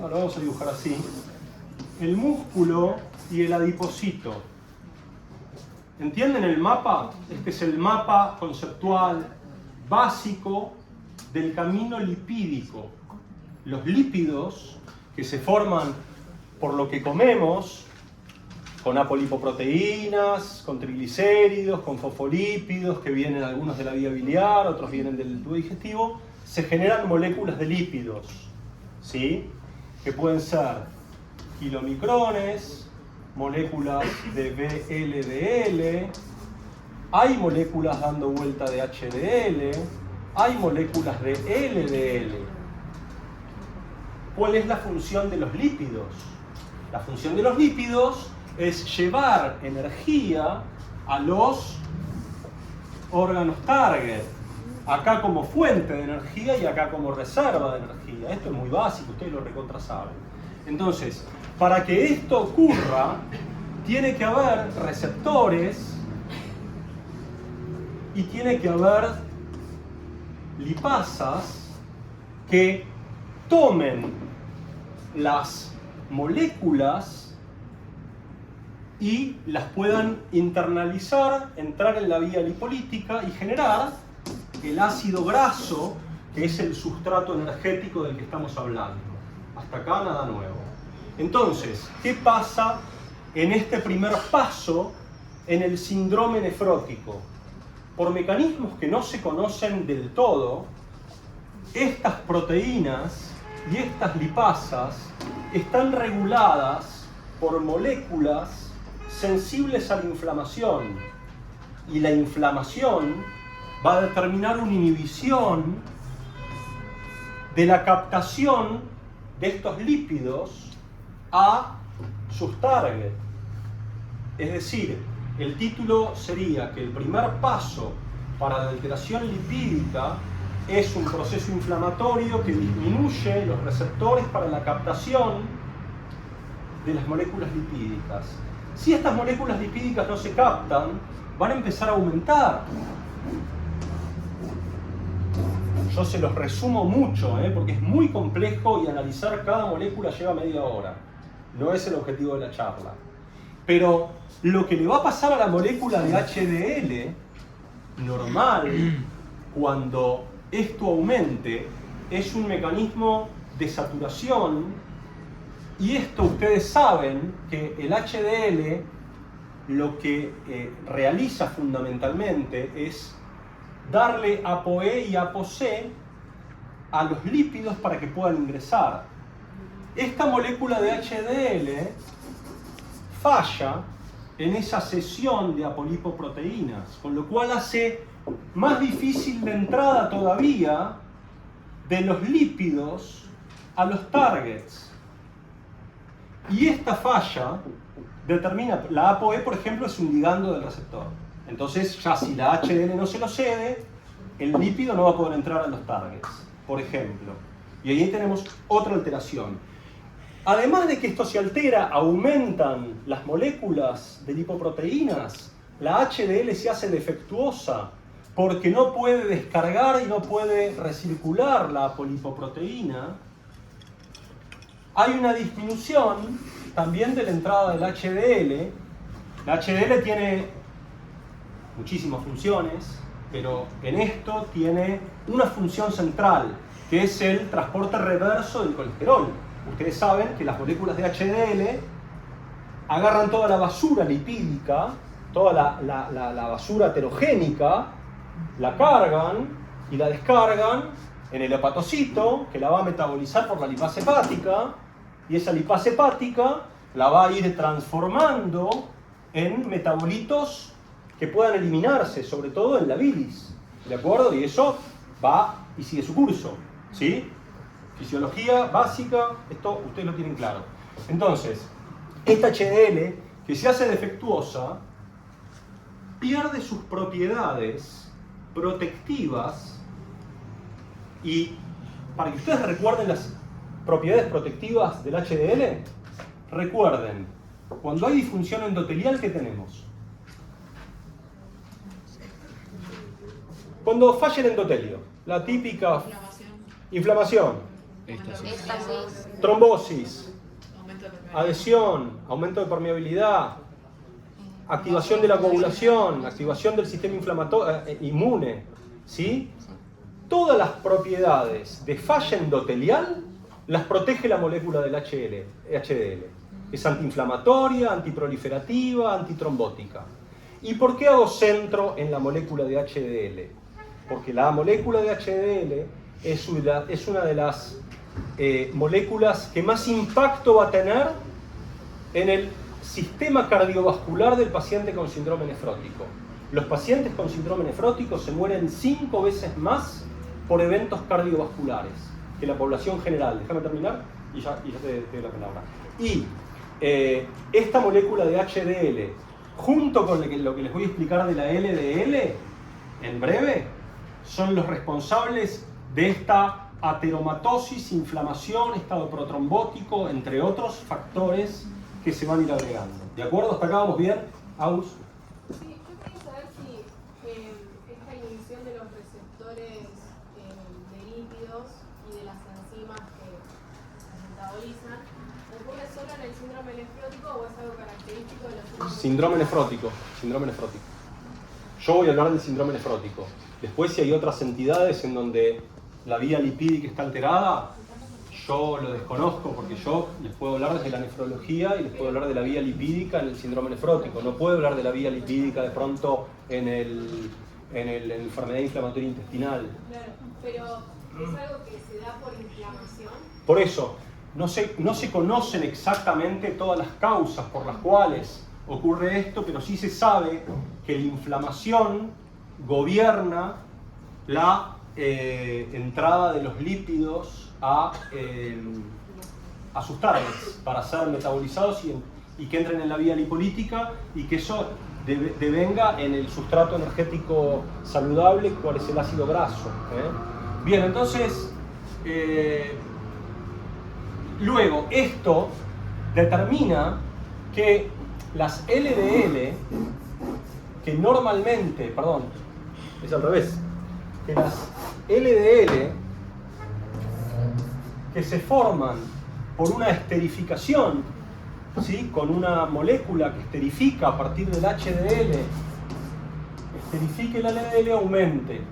Ahora vamos a dibujar así: el músculo y el adipocito. ¿Entienden el mapa? Este es el mapa conceptual básico del camino lipídico. Los lípidos que se forman por lo que comemos, con apolipoproteínas, con triglicéridos, con fosfolípidos, que vienen algunos de la vía biliar, otros vienen del tubo digestivo, se generan moléculas de lípidos, ¿sí? Que pueden ser kilomicrones, moléculas de VLDL, hay moléculas dando vuelta de HDL, hay moléculas de LDL. ¿cuál es la función de los lípidos? La función de los lípidos es llevar energía a los órganos target. Acá como fuente de energía y acá como reserva de energía. Esto es muy básico, ustedes lo recontra saben. Entonces, para que esto ocurra, tiene que haber receptores y tiene que haber lipasas que tomen las moléculas y las puedan internalizar, entrar en la vía lipolítica y generar el ácido graso, que es el sustrato energético del que estamos hablando. Hasta acá nada nuevo. Entonces, ¿qué pasa en este primer paso en el síndrome nefrótico? Por mecanismos que no se conocen del todo, estas proteínas y estas lipasas están reguladas por moléculas sensibles a la inflamación. Y la inflamación va a determinar una inhibición de la captación de estos lípidos a sus target. Es decir, el título sería que el primer paso para la alteración lipídica es un proceso inflamatorio que disminuye los receptores para la captación de las moléculas lipídicas. Si estas moléculas lipídicas no se captan, van a empezar a aumentar. Yo se los resumo mucho, porque es muy complejo y analizar cada molécula lleva media hora. No es el objetivo de la charla. Pero lo que le va a pasar a la molécula de HDL normal, cuando esto aumente, es un mecanismo de saturación. Y esto ustedes saben que el HDL lo que realiza fundamentalmente es darle ApoE y ApoC a los lípidos para que puedan ingresar. Esta molécula de HDL falla en esa cesión de apolipoproteínas, con lo cual hace más difícil la entrada todavía de los lípidos a los targets. Y esta falla determina, la ApoE por ejemplo es un ligando del receptor. Entonces ya si la HDL no se lo cede, el lípido no va a poder entrar a los targets, por ejemplo. Y ahí tenemos otra alteración. Además de que esto se altera, aumentan las moléculas de lipoproteínas, la HDL se hace defectuosa porque no puede descargar y no puede recircular la apolipoproteína. Hay una disminución también de la entrada del HDL. La HDL tiene muchísimas funciones, pero en esto tiene una función central, que es el transporte reverso del colesterol. Ustedes saben que las moléculas de HDL agarran toda la basura lipídica, toda la basura heterogénica, la cargan y la descargan en el hepatocito, que la va a metabolizar por la lipasa hepática, y esa lipasa hepática la va a ir transformando en metabolitos que puedan eliminarse, sobre todo en la bilis, ¿de acuerdo? Y eso va y sigue su curso, ¿sí? Fisiología básica, esto ustedes lo tienen claro. Entonces, esta HDL, que se hace defectuosa, pierde sus propiedades protectivas, y para que ustedes recuerden las propiedades protectivas del HDL, recuerden, cuando hay disfunción endotelial, ¿qué tenemos? Cuando falla el endotelio, la típica inflamación, trombosis, adhesión, aumento de permeabilidad, activación de la coagulación, activación del sistema inflamatorio inmune, ¿sí? Todas las propiedades de falla endotelial las protege la molécula del HDL. Es antiinflamatoria, antiproliferativa, antitrombótica. ¿Y por qué hago centro en la molécula de HDL? Porque la molécula de HDL es una de las moléculas que más impacto va a tener en el sistema cardiovascular del paciente con síndrome nefrótico. Los pacientes con síndrome nefrótico se mueren 5 veces más por eventos cardiovasculares que la población general. Déjame terminar. y ya te doy la palabra. Y esta molécula de HDL, junto con lo que les voy a explicar de la LDL, en breve, son los responsables de esta ateromatosis, inflamación, estado protrombótico, entre otros factores que se van a ir agregando. ¿De acuerdo? ¿Hasta acá vamos bien? Aus. Sí, yo quería saber si esta inhibición de los receptores de lípidos y de las enzimas que se metabolizan ocurre solo en el síndrome nefrótico o es algo característico de los Síndrome nefrótico. Síndrome nefrótico. Yo voy a hablar del síndrome nefrótico. Después, si hay otras entidades en donde la vía lipídica está alterada, yo lo desconozco porque yo les puedo hablar desde la nefrología y les puedo hablar de la vía lipídica en el síndrome nefrótico. No puedo hablar de la vía lipídica de pronto en la enfermedad inflamatoria intestinal. Claro, pero es algo que se da por inflamación. Por eso, no se conocen exactamente todas las causas por las cuales ocurre esto, pero sí se sabe que la inflamación gobierna la entrada de los lípidos a sus targets para ser metabolizados y que entren en la vía lipolítica y que eso devenga en el sustrato energético saludable, cuál es el ácido graso. Bien, entonces, luego esto determina que las LDL, que normalmente, perdón, es al revés, que las LDL que se forman por una esterificación, ¿sí? Con una molécula que esterifica a partir del HDL, esterifique el LDL, aumente.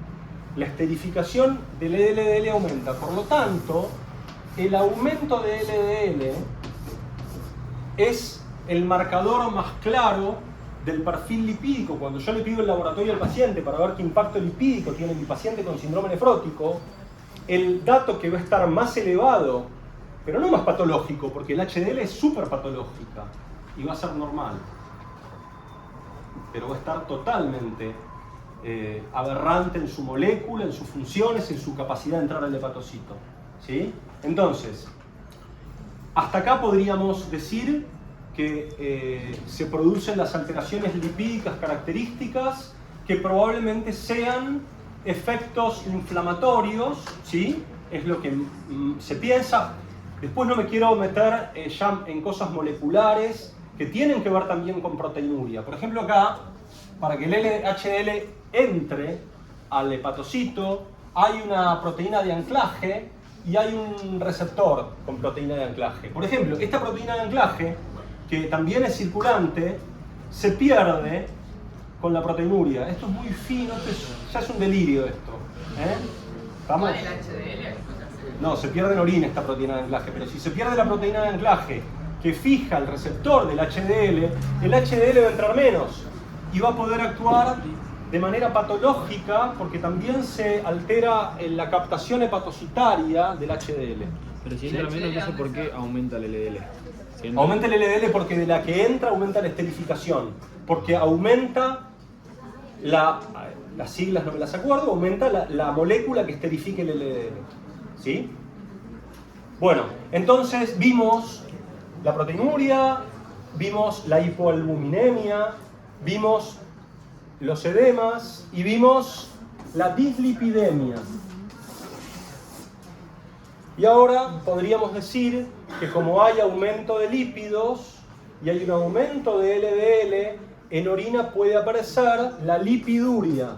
La esterificación del LDL aumenta. Por lo tanto, el aumento de LDL es el marcador más claro del perfil lipídico. Cuando yo le pido el laboratorio al paciente para ver qué impacto lipídico tiene mi paciente con síndrome nefrótico, el dato que va a estar más elevado, pero no más patológico, porque el HDL es súper patológica y va a ser normal, pero va a estar totalmente aberrante en su molécula, en sus funciones, en su capacidad de entrar al hepatocito, ¿sí? Entonces, hasta acá podríamos decir que se producen las alteraciones lipídicas características que probablemente sean efectos inflamatorios, ¿sí? Es lo que se piensa. Después no me quiero meter ya en cosas moleculares que tienen que ver también con proteinuria. Por ejemplo, acá, para que el HDL entre al hepatocito, hay una proteína de anclaje y hay un receptor con proteína de anclaje. Por ejemplo, esta proteína de anclaje, que también es circulante, se pierde con la proteinuria. Esto es muy fino, ya es un delirio esto. ¿Estamos? ¿Cuál es el HDL? No, se pierde en orina esta proteína de anclaje, pero si se pierde la proteína de anclaje que fija el receptor del HDL, el HDL va a entrar menos y va a poder actuar de manera patológica porque también se altera en la captación hepatocitaria del HDL. Pero si entra menos, no sé por qué aumenta el LDL. Si entra... Aumenta el LDL porque de la que entra aumenta la esterificación, porque aumenta las siglas no me las acuerdo, aumenta la molécula que esterifique el LDL. ¿Sí? Bueno, entonces vimos la proteinuria, vimos la hipoalbuminemia, vimos los edemas y vimos la dislipidemia. Y ahora podríamos decir que como hay aumento de lípidos y hay un aumento de LDL, en orina puede aparecer la lipiduria.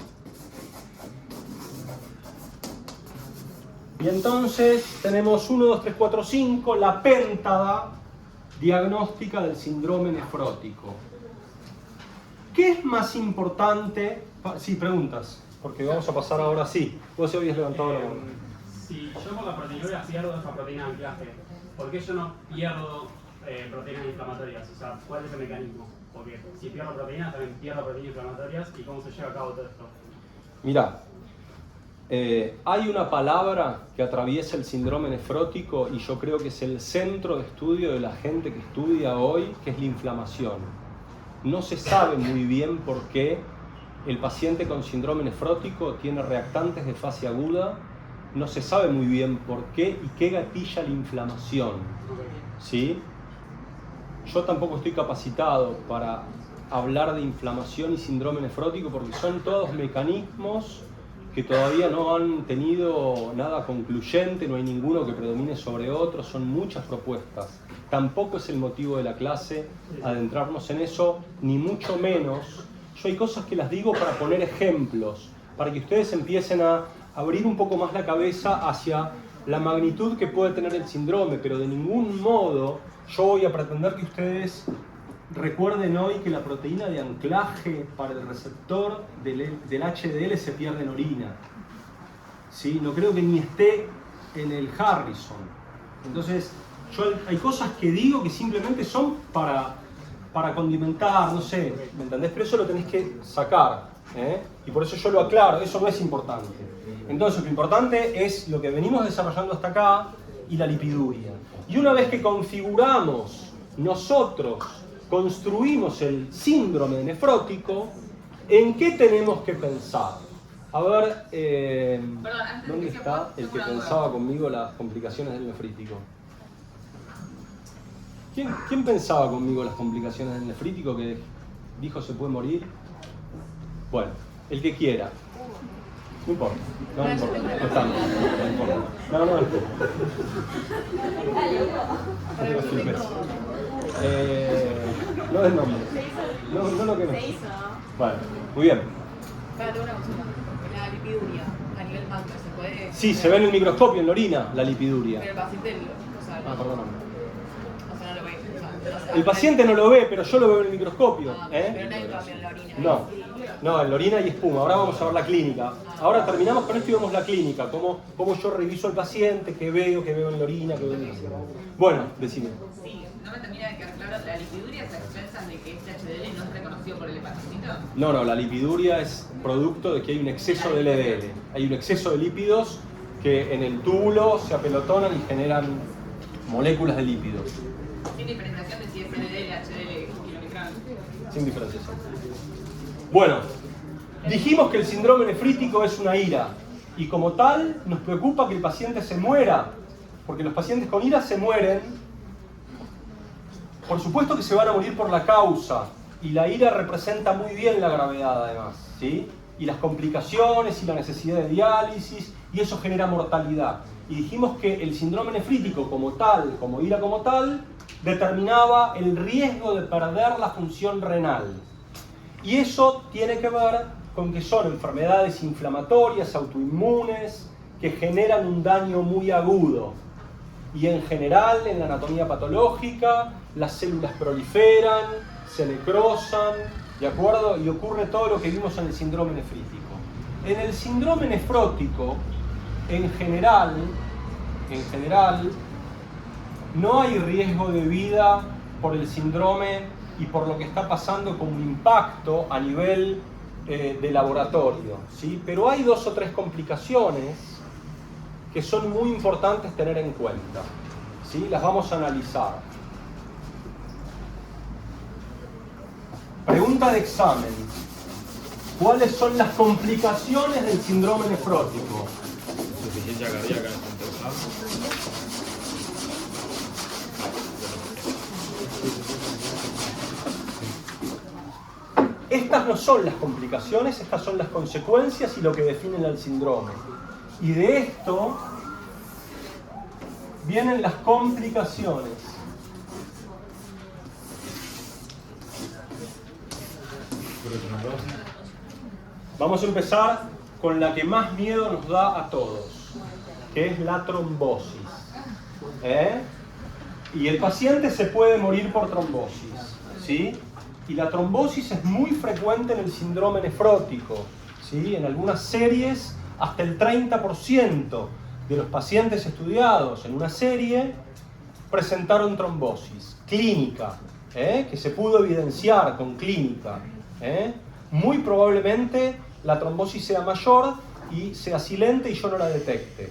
Y entonces tenemos 1, 2, 3, 4, 5, la péntada diagnóstica del síndrome nefrótico. ¿Qué es más importante? Sí, preguntas, porque vamos a pasar ahora sí. Vos se habías levantado la mano. Si yo por la proteinuria pierdo esa proteína de anclaje, ¿por qué yo no pierdo proteínas inflamatorias? O sea, ¿cuál es el mecanismo? Porque si pierdo proteínas, también pierdo proteínas inflamatorias. ¿Y cómo se lleva a cabo todo esto? Mirá, hay una palabra que atraviesa el síndrome nefrótico y yo creo que es el centro de estudio de la gente que estudia hoy, que es la inflamación. No se sabe muy bien por qué el paciente con síndrome nefrótico tiene reactantes de fase aguda no se sabe muy bien por qué y qué gatilla la inflamación, ¿sí? Yo tampoco estoy capacitado para hablar de inflamación y síndrome nefrótico porque son todos mecanismos que todavía no han tenido nada concluyente, no hay ninguno que predomine sobre otro, son muchas propuestas. Tampoco es el motivo de la clase adentrarnos en eso, ni mucho menos. Yo hay cosas que las digo para poner ejemplos, para que ustedes empiecen a abrir un poco más la cabeza hacia la magnitud que puede tener el síndrome, pero de ningún modo yo voy a pretender que ustedes recuerden hoy que la proteína de anclaje para el receptor del HDL se pierde en orina. ¿Sí? No creo que ni esté en el Harrison. Entonces, hay cosas que digo que simplemente son para condimentar, no sé, ¿me entendés? Pero eso lo tenés que sacar, ¿eh? Y por eso yo lo aclaro, eso no es importante. Entonces, lo importante es lo que venimos desarrollando hasta acá y la lipiduria. Y una vez que configuramos nosotros, construimos el síndrome nefrótico, ¿en qué tenemos que pensar? A ver, ¿dónde está el que pensaba conmigo las complicaciones del nefrítico? ¿Quién pensaba conmigo las complicaciones del nefrítico que dijo se puede morir? Bueno, el que quiera. No importa, no importa, no está, no importa. No. No del nombre. No lo que no. Se hizo. Vale, muy bien. Espérate una consulta. La lipiduria a nivel macro, ¿se puede...? Sí, se ve en el microscopio, en la orina, la lipiduria. Pero el paciente, Perdóname. O sea, no lo ve. El paciente no lo ve, pero yo lo veo en el microscopio. Pero no hay cambio en la orina. No, en la orina hay espuma. Ahora vamos a ver la clínica. Ahora terminamos con esto y vemos la clínica. Cómo yo reviso al paciente, qué veo en la orina, qué veo en la orina. Bueno, decime. Sí, no me termina de quedar claro, ¿la lipiduria se expresa de que este HDL no es reconocido por el hepatocito? No, la lipiduria es producto de que hay un exceso de LDL. Hay un exceso de lípidos que en el túbulo se apelotonan y generan moléculas de lípidos. Sin diferenciación de si es LDL, HDL, kilomicrón. Sin diferenciación. Bueno, dijimos que el síndrome nefrítico es una ira y como tal nos preocupa que el paciente se muera, porque los pacientes con ira se mueren. Por supuesto que se van a morir por la causa y la ira representa muy bien la gravedad además, ¿sí? Y las complicaciones y la necesidad de diálisis y eso genera mortalidad. Y dijimos que el síndrome nefrítico como tal, como ira como tal, determinaba el riesgo de perder la función renal. Y eso tiene que ver con que son enfermedades inflamatorias, autoinmunes, que generan un daño muy agudo. Y en general, en la anatomía patológica, las células proliferan, se necrosan, ¿de acuerdo? Y ocurre todo lo que vimos en el síndrome nefrítico. En el síndrome nefrótico, en general, no hay riesgo de vida por el síndrome y por lo que está pasando como impacto a nivel de laboratorio, ¿sí? Pero hay 2 o 3 complicaciones que son muy importantes tener en cuenta, ¿sí? Las vamos a analizar. Pregunta de examen. ¿Cuáles son las complicaciones del síndrome nefrótico? Insuficiencia cardíaca descentralizada. Estas no son las complicaciones, estas son las consecuencias y lo que definen al síndrome. Y de esto vienen las complicaciones. Vamos a empezar con la que más miedo nos da a todos, que es la trombosis. Y el paciente se puede morir por trombosis, ¿sí? Y la trombosis es muy frecuente en el síndrome nefrótico, ¿sí? En algunas series, hasta el 30% de los pacientes estudiados en una serie presentaron trombosis clínica, que se pudo evidenciar con clínica. Muy probablemente la trombosis sea mayor y sea silente y yo no la detecte.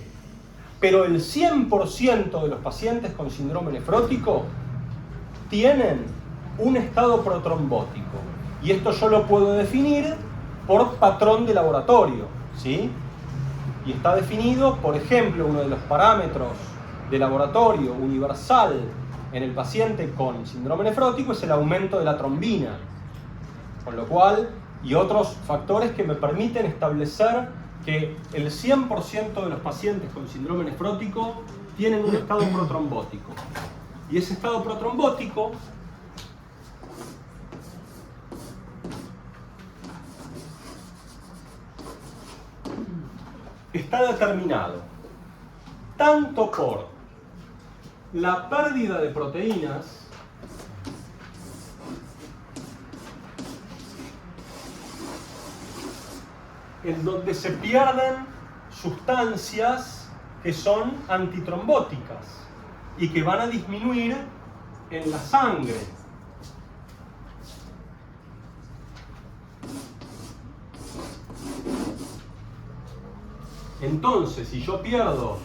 Pero el 100% de los pacientes con síndrome nefrótico tienen un estado protrombótico. Y esto yo lo puedo definir por patrón de laboratorio, ¿sí? Y está definido, por ejemplo, uno de los parámetros de laboratorio universal en el paciente con síndrome nefrótico es el aumento de la trombina. Con lo cual, y otros factores que me permiten establecer que el 100% de los pacientes con síndrome nefrótico tienen un estado protrombótico. Y ese estado protrombótico está determinado tanto por la pérdida de proteínas en donde se pierden sustancias que son antitrombóticas y que van a disminuir en la sangre. Entonces, si yo pierdo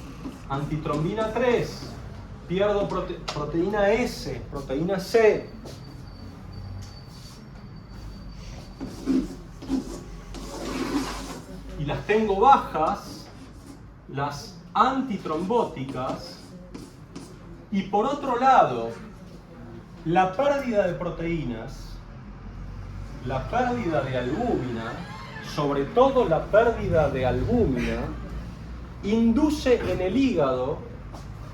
antitrombina 3, pierdo proteína S, proteína C, y las tengo bajas, las antitrombóticas, y por otro lado, la pérdida de proteínas, la pérdida de albúmina, sobre todo la pérdida de albúmina, induce en el hígado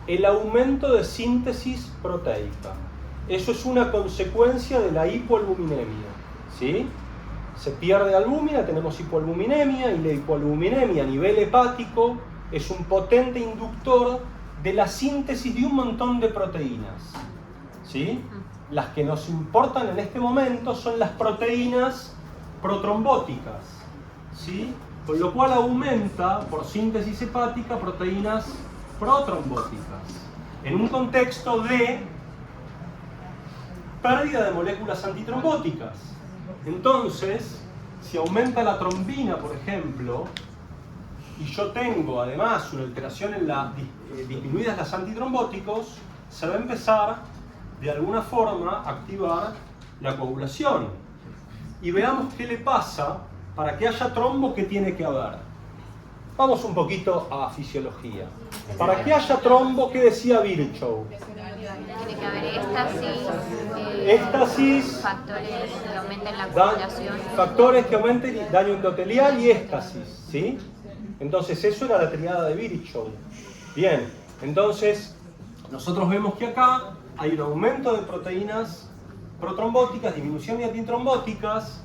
el aumento de síntesis proteica. Eso es una consecuencia de la hipoalbuminemia, ¿sí? Se pierde albúmina, tenemos hipoalbuminemia, y la hipoalbuminemia a nivel hepático es un potente inductor de la síntesis de un montón de proteínas, ¿sí? Las que nos importan en este momento son las proteínas protrombóticas, ¿sí? Con lo cual aumenta por síntesis hepática proteínas protrombóticas en un contexto de pérdida de moléculas antitrombóticas. Entonces, si aumenta la trombina, por ejemplo, y yo tengo además una alteración en la disminuidas las antitrombóticos, se va a empezar de alguna forma a activar la coagulación. Y veamos qué le pasa para que haya trombo, ¿qué tiene que haber? Vamos un poquito a fisiología. Para que haya trombo, ¿qué decía Virchow? Tiene que haber éxtasis, factores que aumenten la coagulación. Factores que aumenten el daño endotelial y éxtasis, ¿sí? Entonces eso era la triada de Virchow. Bien, entonces nosotros vemos que acá hay un aumento de proteínas protrombóticas, disminución de antitrombóticas.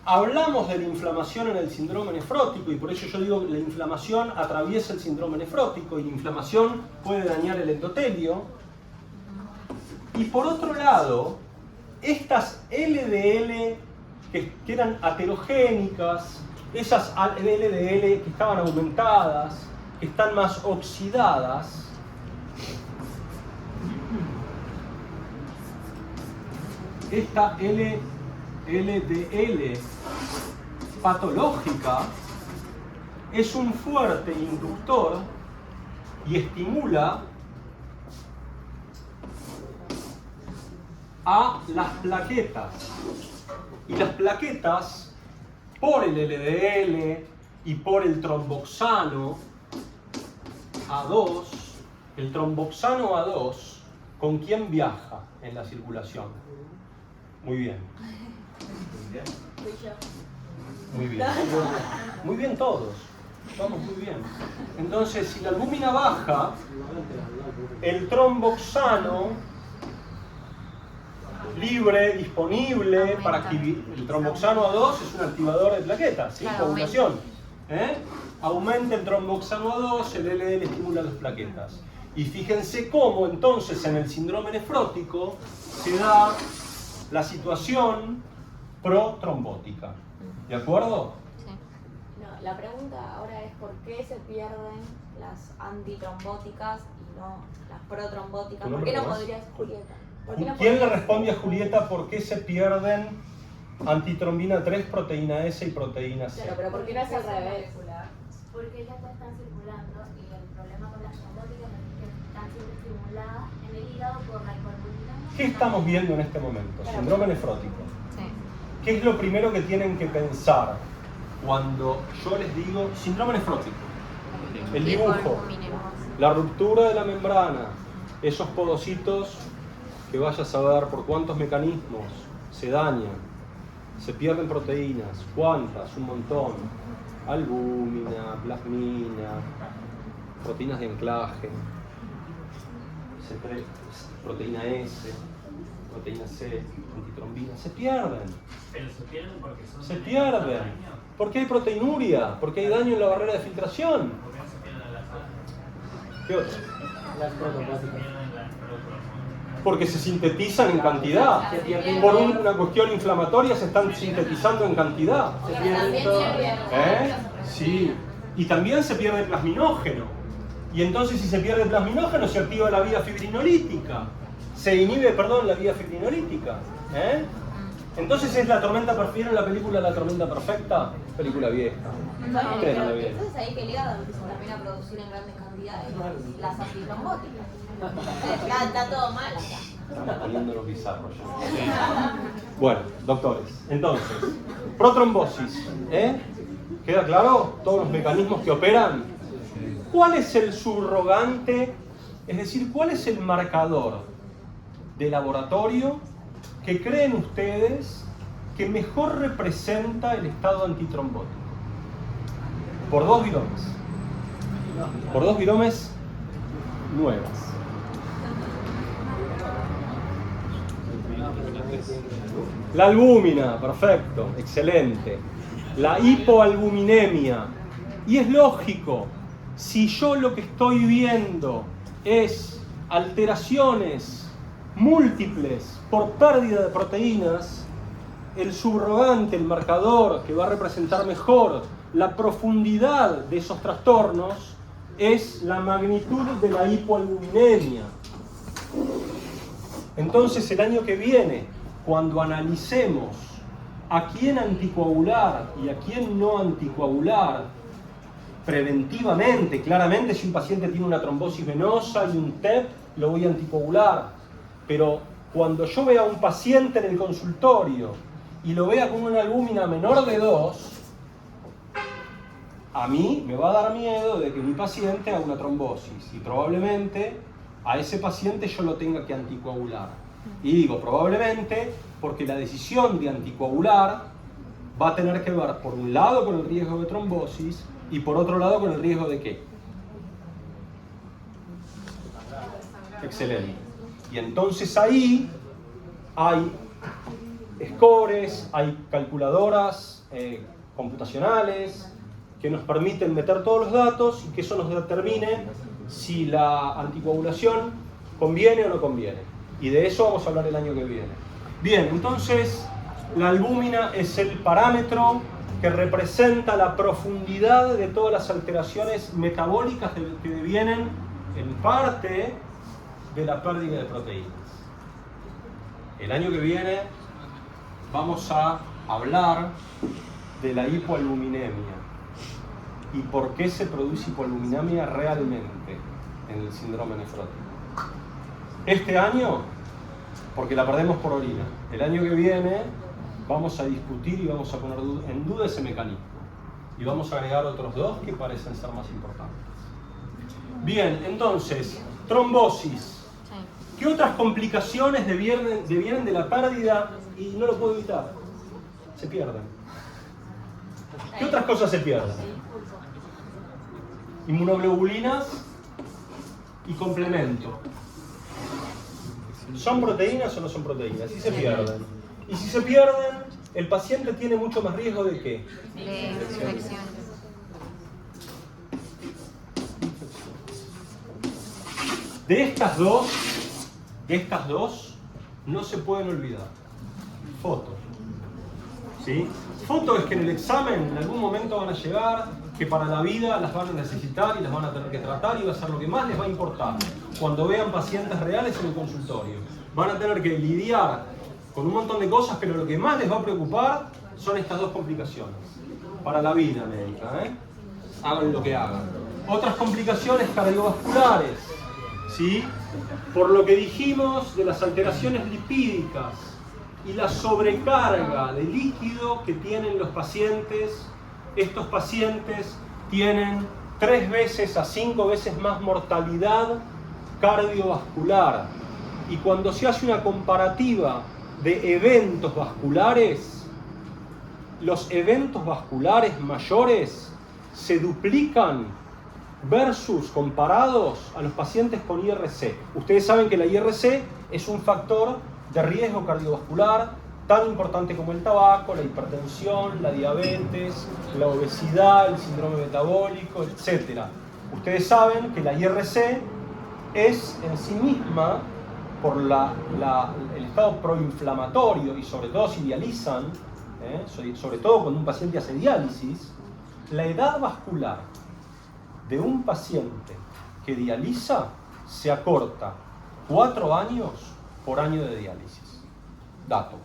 Hablamos de la inflamación en el síndrome nefrótico y por eso yo digo que la inflamación atraviesa el síndrome nefrótico y la inflamación puede dañar el endotelio. Y por otro lado, estas LDL que eran aterogénicas, esas LDL que estaban aumentadas, que están más oxidadas, esta LDL patológica es un fuerte inductor y estimula a las plaquetas. Y las plaquetas, por el LDL y por el tromboxano A2, el tromboxano A2, ¿con quién viaja en la circulación? Muy bien. Muy bien. Muy bien todos. Vamos muy bien. Entonces, si la albúmina baja, el tromboxano libre, disponible para activar. El tromboxano A2 es un activador de plaquetas, ¿sí? Coagulación. Aumenta el tromboxano A2, el LDL estimula las plaquetas. Y fíjense cómo entonces en el síndrome nefrótico se da la situación protrombótica. ¿De acuerdo? Sí. No, la pregunta ahora es ¿por qué se pierden las antitrombóticas y no las protrombóticas? ¿Por qué no podrías, Julieta? ¿Quién le responde a Julieta por qué se pierden antitrombina 3, proteína S y proteína C? Claro, pero ¿por qué no es al revés? Porque ellas están circulando y el problema con las trombóticas es que están siendo estimuladas en el hígado por la hipoalbuminemia. ¿Qué estamos viendo en este momento? Síndrome nefrótico. Sí. ¿Qué es lo primero que tienen que pensar? cuando yo les digo síndrome nefrótico, el dibujo, la ruptura de la membrana, esos podocitos que vaya a saber por cuántos mecanismos se dañan, se pierden proteínas, cuántas, un montón, albúmina, plasmina, proteínas de anclaje, proteína S, proteína C, antitrombina, se pierden. Pero se pierden porque son... Se pierden. Porque hay proteinuria, porque hay daño en la barrera de filtración. ¿Por qué no se pierden las otras? ¿Qué otro? Las ¿Por qué no se protopláticas. pierden las proteínas? Porque se sintetizan en cantidad. Por una cuestión inflamatoria se están sintetizando en cantidad. Se pierden todas. Sí. Y también se pierde plasminógeno. Y entonces si se pierde plasminógeno se activa la vía fibrinolítica. Se inhibe, la vía fibrinolítica. Entonces es la tormenta perfecta. ¿Vieron la película La Tormenta Perfecta? Película vieja. Ustedes no la vieron. Entonces ahí que el hígado empieza también a producir en grandes cantidades las antitrombóticas. Está todo mal acá. Estamos poniéndonos bizarros ya. Bueno, doctores, entonces, protrombosis, ¿queda claro? Todos los mecanismos que operan. ¿Cuál es el subrogante? Es decir, ¿cuál es el marcador de laboratorio que creen ustedes que mejor representa el estado antitrombótico? Por dos viromes. Por dos viromes nuevas. La albúmina, perfecto, excelente. La hipoalbuminemia. Y es lógico, si yo lo que estoy viendo es alteraciones múltiples por pérdida de proteínas, el subrogante, el marcador que va a representar mejor la profundidad de esos trastornos es la magnitud de la hipoalbuminemia. Entonces el año que viene, cuando analicemos a quién anticoagular y a quién no anticoagular, preventivamente, claramente si un paciente tiene una trombosis venosa y un TEP, lo voy a anticoagular. Pero cuando yo vea a un paciente en el consultorio y lo vea con una albúmina menor de 2, a mí me va a dar miedo de que mi paciente haga una trombosis y probablemente a ese paciente yo lo tenga que anticoagular. Y digo probablemente porque la decisión de anticoagular va a tener que ver por un lado con el riesgo de trombosis y por otro lado con el riesgo de ¿qué? Excelente. Y entonces ahí hay scores, hay calculadoras computacionales que nos permiten meter todos los datos y que eso nos determine si la anticoagulación conviene o no conviene. Y de eso vamos a hablar el año que viene. Bien, entonces la albúmina es el parámetro que representa la profundidad de todas las alteraciones metabólicas que devienen en parte de la pérdida de proteínas. El año que viene vamos a hablar de la hipoalbuminemia y por qué se produce hipoalbuminemia realmente en el síndrome nefrótico. Este año, porque la perdemos por orina. El año que viene vamos a discutir y vamos a poner en duda ese mecanismo. Y vamos a agregar otros dos que parecen ser más importantes. Bien, entonces, trombosis. ¿Qué otras complicaciones devienen de la pérdida? Y no lo puedo evitar. Se pierden. ¿Qué otras cosas se pierden? Inmunoglobulinas y complemento. ¿Son proteínas o no son proteínas? Sí se pierden. Y si se pierden, el paciente tiene mucho más riesgo de ¿qué? De infección. De estas dos, no se pueden olvidar. Foto. ¿Sí? Foto es que en el examen en algún momento van a llegar, que para la vida las van a necesitar y las van a tener que tratar y va a ser lo que más les va a importar. Cuando vean pacientes reales en el consultorio, van a tener que lidiar con un montón de cosas, pero lo que más les va a preocupar son estas dos complicaciones. Para la vida médica, hagan lo que hagan. Otras complicaciones cardiovasculares, ¿sí? Por lo que dijimos de las alteraciones lipídicas y la sobrecarga de líquido que tienen los pacientes estos pacientes tienen 3 veces a 5 veces más mortalidad cardiovascular. Y cuando se hace una comparativa de eventos vasculares, los eventos vasculares mayores se duplican versus comparados a los pacientes con IRC. Ustedes saben que la IRC es un factor de riesgo cardiovascular tan importante como el tabaco, la hipertensión, la diabetes, la obesidad, el síndrome metabólico, etc. Ustedes saben que la IRC es en sí misma, por el estado proinflamatorio y sobre todo si dializan, sobre todo cuando un paciente hace diálisis, la edad vascular de un paciente que dializa se acorta 4 años por año de diálisis. Dato.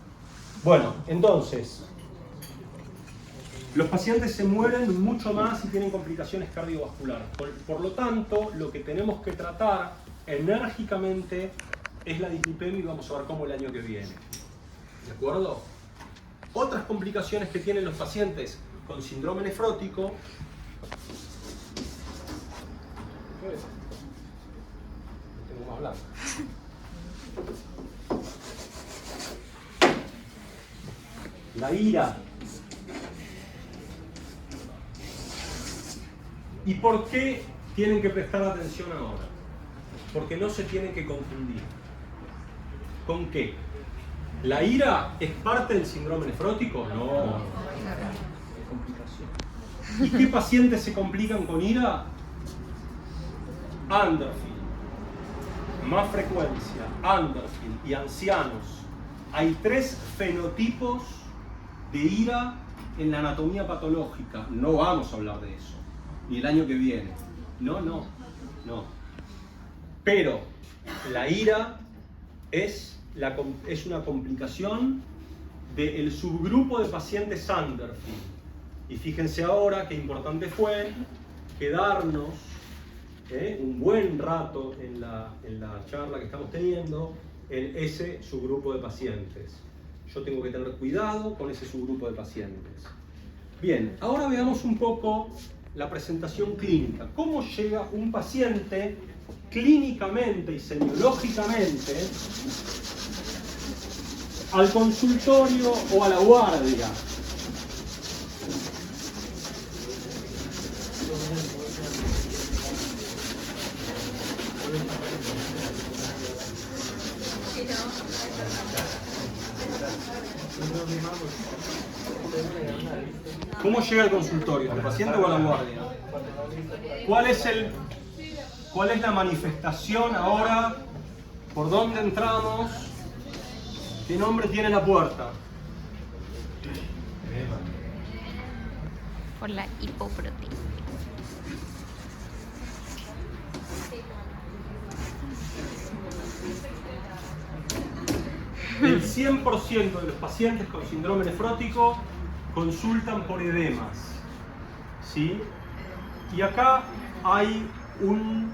Bueno, entonces, los pacientes se mueren mucho más y tienen complicaciones cardiovasculares. Por lo tanto, lo que tenemos que tratar enérgicamente es la dislipemia y vamos a ver cómo el año que viene. ¿De acuerdo? Otras complicaciones que tienen los pacientes con síndrome nefrótico. No tengo más blanco. La ira. ¿Y por qué tienen que prestar atención ahora? Porque no se tienen que confundir. ¿Con qué? ¿La ira es parte del síndrome nefrótico? No. ¿Y qué pacientes se complican con ira? Underfield. Más frecuencia, Underfield y ancianos. Hay 3 fenotipos de ira en la anatomía patológica. No vamos a hablar de eso, ni el año que viene. No. Pero la ira es una complicación del subgrupo de pacientes Underfield. Y fíjense ahora qué importante fue quedarnos un buen rato en la charla que estamos teniendo en ese subgrupo de pacientes. Yo tengo que tener cuidado con ese subgrupo de pacientes. Bien, ahora veamos un poco la presentación clínica. ¿Cómo llega un paciente clínicamente y semiológicamente al consultorio o a la guardia? ¿Cómo llega al consultorio? ¿Al paciente o a la guardia? ¿Cuál es la manifestación ahora? ¿Por dónde entramos? ¿Qué nombre tiene la puerta? Por la hipoproteinemia. El 100% de los pacientes con síndrome nefrótico consultan por edemas, ¿sí? Y acá hay un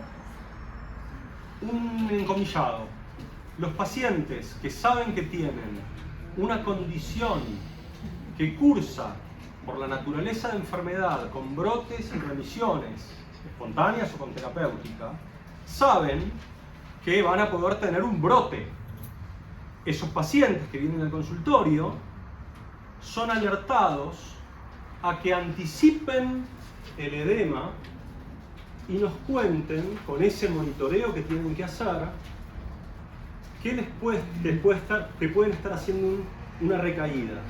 encomillado. Los pacientes que saben que tienen una condición que cursa por la naturaleza de enfermedad con brotes y remisiones espontáneas o con terapéutica, saben que van a poder tener un brote. Esos pacientes que vienen al consultorio son alertados a que anticipen el edema y nos cuenten con ese monitoreo que tienen que hacer que pueden estar haciendo una recaída.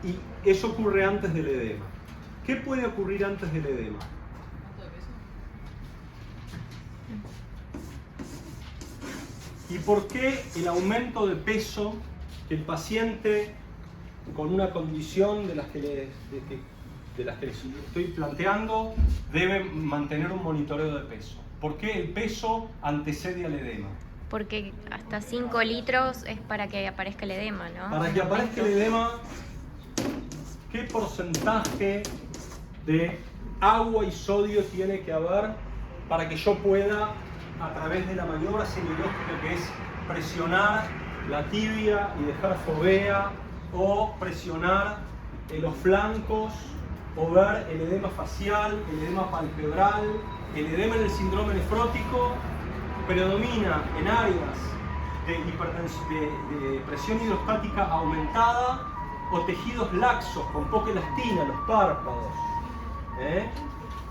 Y eso ocurre antes del edema. ¿Qué puede ocurrir antes del edema? ¿Y por qué el aumento de peso que el paciente con una condición de las que les estoy planteando debe mantener un monitoreo de peso? ¿Por qué el peso antecede al edema? Porque hasta 5 litros es para que aparezca el edema, ¿no? Para que aparezca el edema, ¿qué porcentaje de agua y sodio tiene que haber para que yo pueda, a través de la maniobra semiológica que es presionar la tibia y dejar fovea, o presionar los flancos o ver el edema facial, el edema palpebral, el edema en el síndrome nefrótico predomina en áreas de presión hidrostática aumentada o tejidos laxos con poca elastina, los párpados.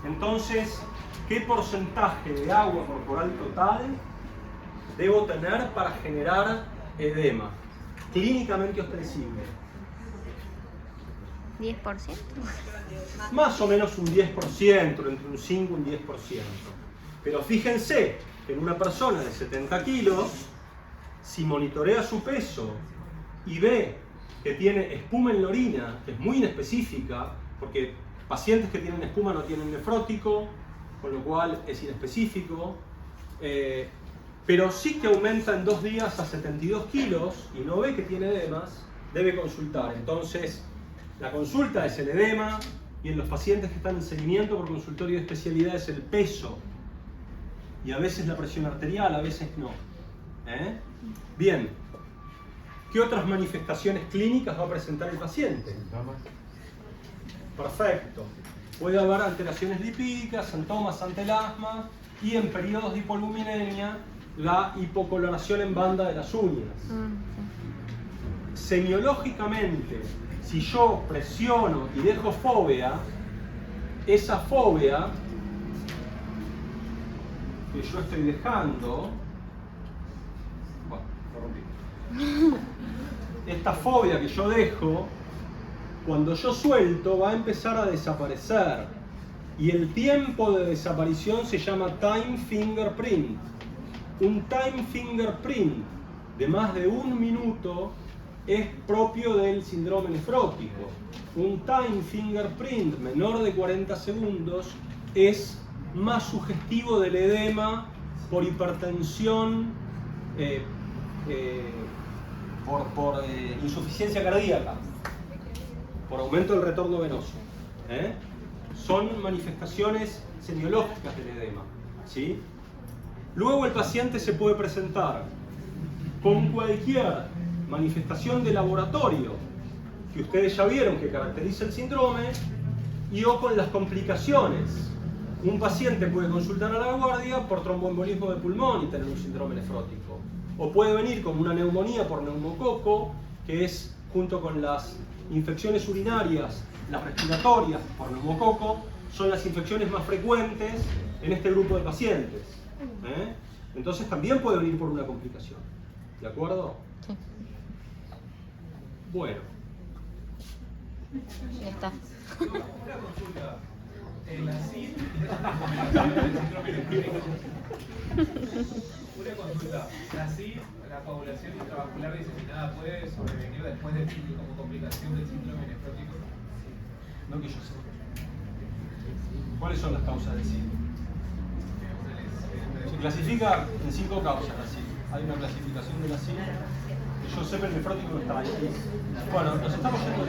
Entonces, ¿qué porcentaje de agua corporal total debo tener para generar edema clínicamente ostensible? 10%. Más o menos un 10%, entre un 5 y un 10%. Pero fíjense que en una persona de 70 kilos, si monitorea su peso y ve que tiene espuma en la orina, que es muy inespecífica, porque pacientes que tienen espuma no tienen nefrótico, con lo cual es inespecífico, pero sí que aumenta en 2 días a 72 kilos y no ve que tiene edemas, debe consultar. Entonces, la consulta es el edema y en los pacientes que están en seguimiento por consultorio de especialidad es el peso y a veces la presión arterial, a veces no. Bien, ¿qué otras manifestaciones clínicas va a presentar el paciente? Perfecto. Puede haber alteraciones lipídicas, síntomas ante el asma y en periodos de hipoluminemia la hipocoloración en banda de las uñas. Semiológicamente, si yo presiono y dejo fóvea, esa fóvea que yo estoy dejando, bueno, lo rompí. Esta fóvea que yo dejo, cuando yo suelto va a empezar a desaparecer y el tiempo de desaparición se llama time fingerprint. Un time fingerprint de más de 1 minuto es propio del síndrome nefrótico. Un time fingerprint menor de 40 segundos es más sugestivo del edema por hipertensión, por insuficiencia cardíaca, por aumento del retorno venoso. Son manifestaciones semiológicas del edema, ¿sí? Luego el paciente se puede presentar con cualquier manifestación de laboratorio que ustedes ya vieron que caracteriza el síndrome y o con las complicaciones. Un paciente puede consultar a la guardia por tromboembolismo de pulmón y tener un síndrome nefrótico. O puede venir con una neumonía por neumococo, que es junto con las infecciones urinarias, las respiratorias por neumococo, son las infecciones más frecuentes en este grupo de pacientes. Entonces también puede venir por una complicación. ¿De acuerdo? Sí. Bueno. Ya está. Una consulta. La CID. Una consulta. La CID, la coagulación intravascular diseminada, ¿puede sobrevenir después del como complicación del síndrome nefrótico? No que yo sé. ¿Cuáles son las causas del SID? Se clasifica en 5 causas la SID. Hay una clasificación de la SID. Que yo sepa, el nefrótico no está ahí. Bueno, nos estamos yendo.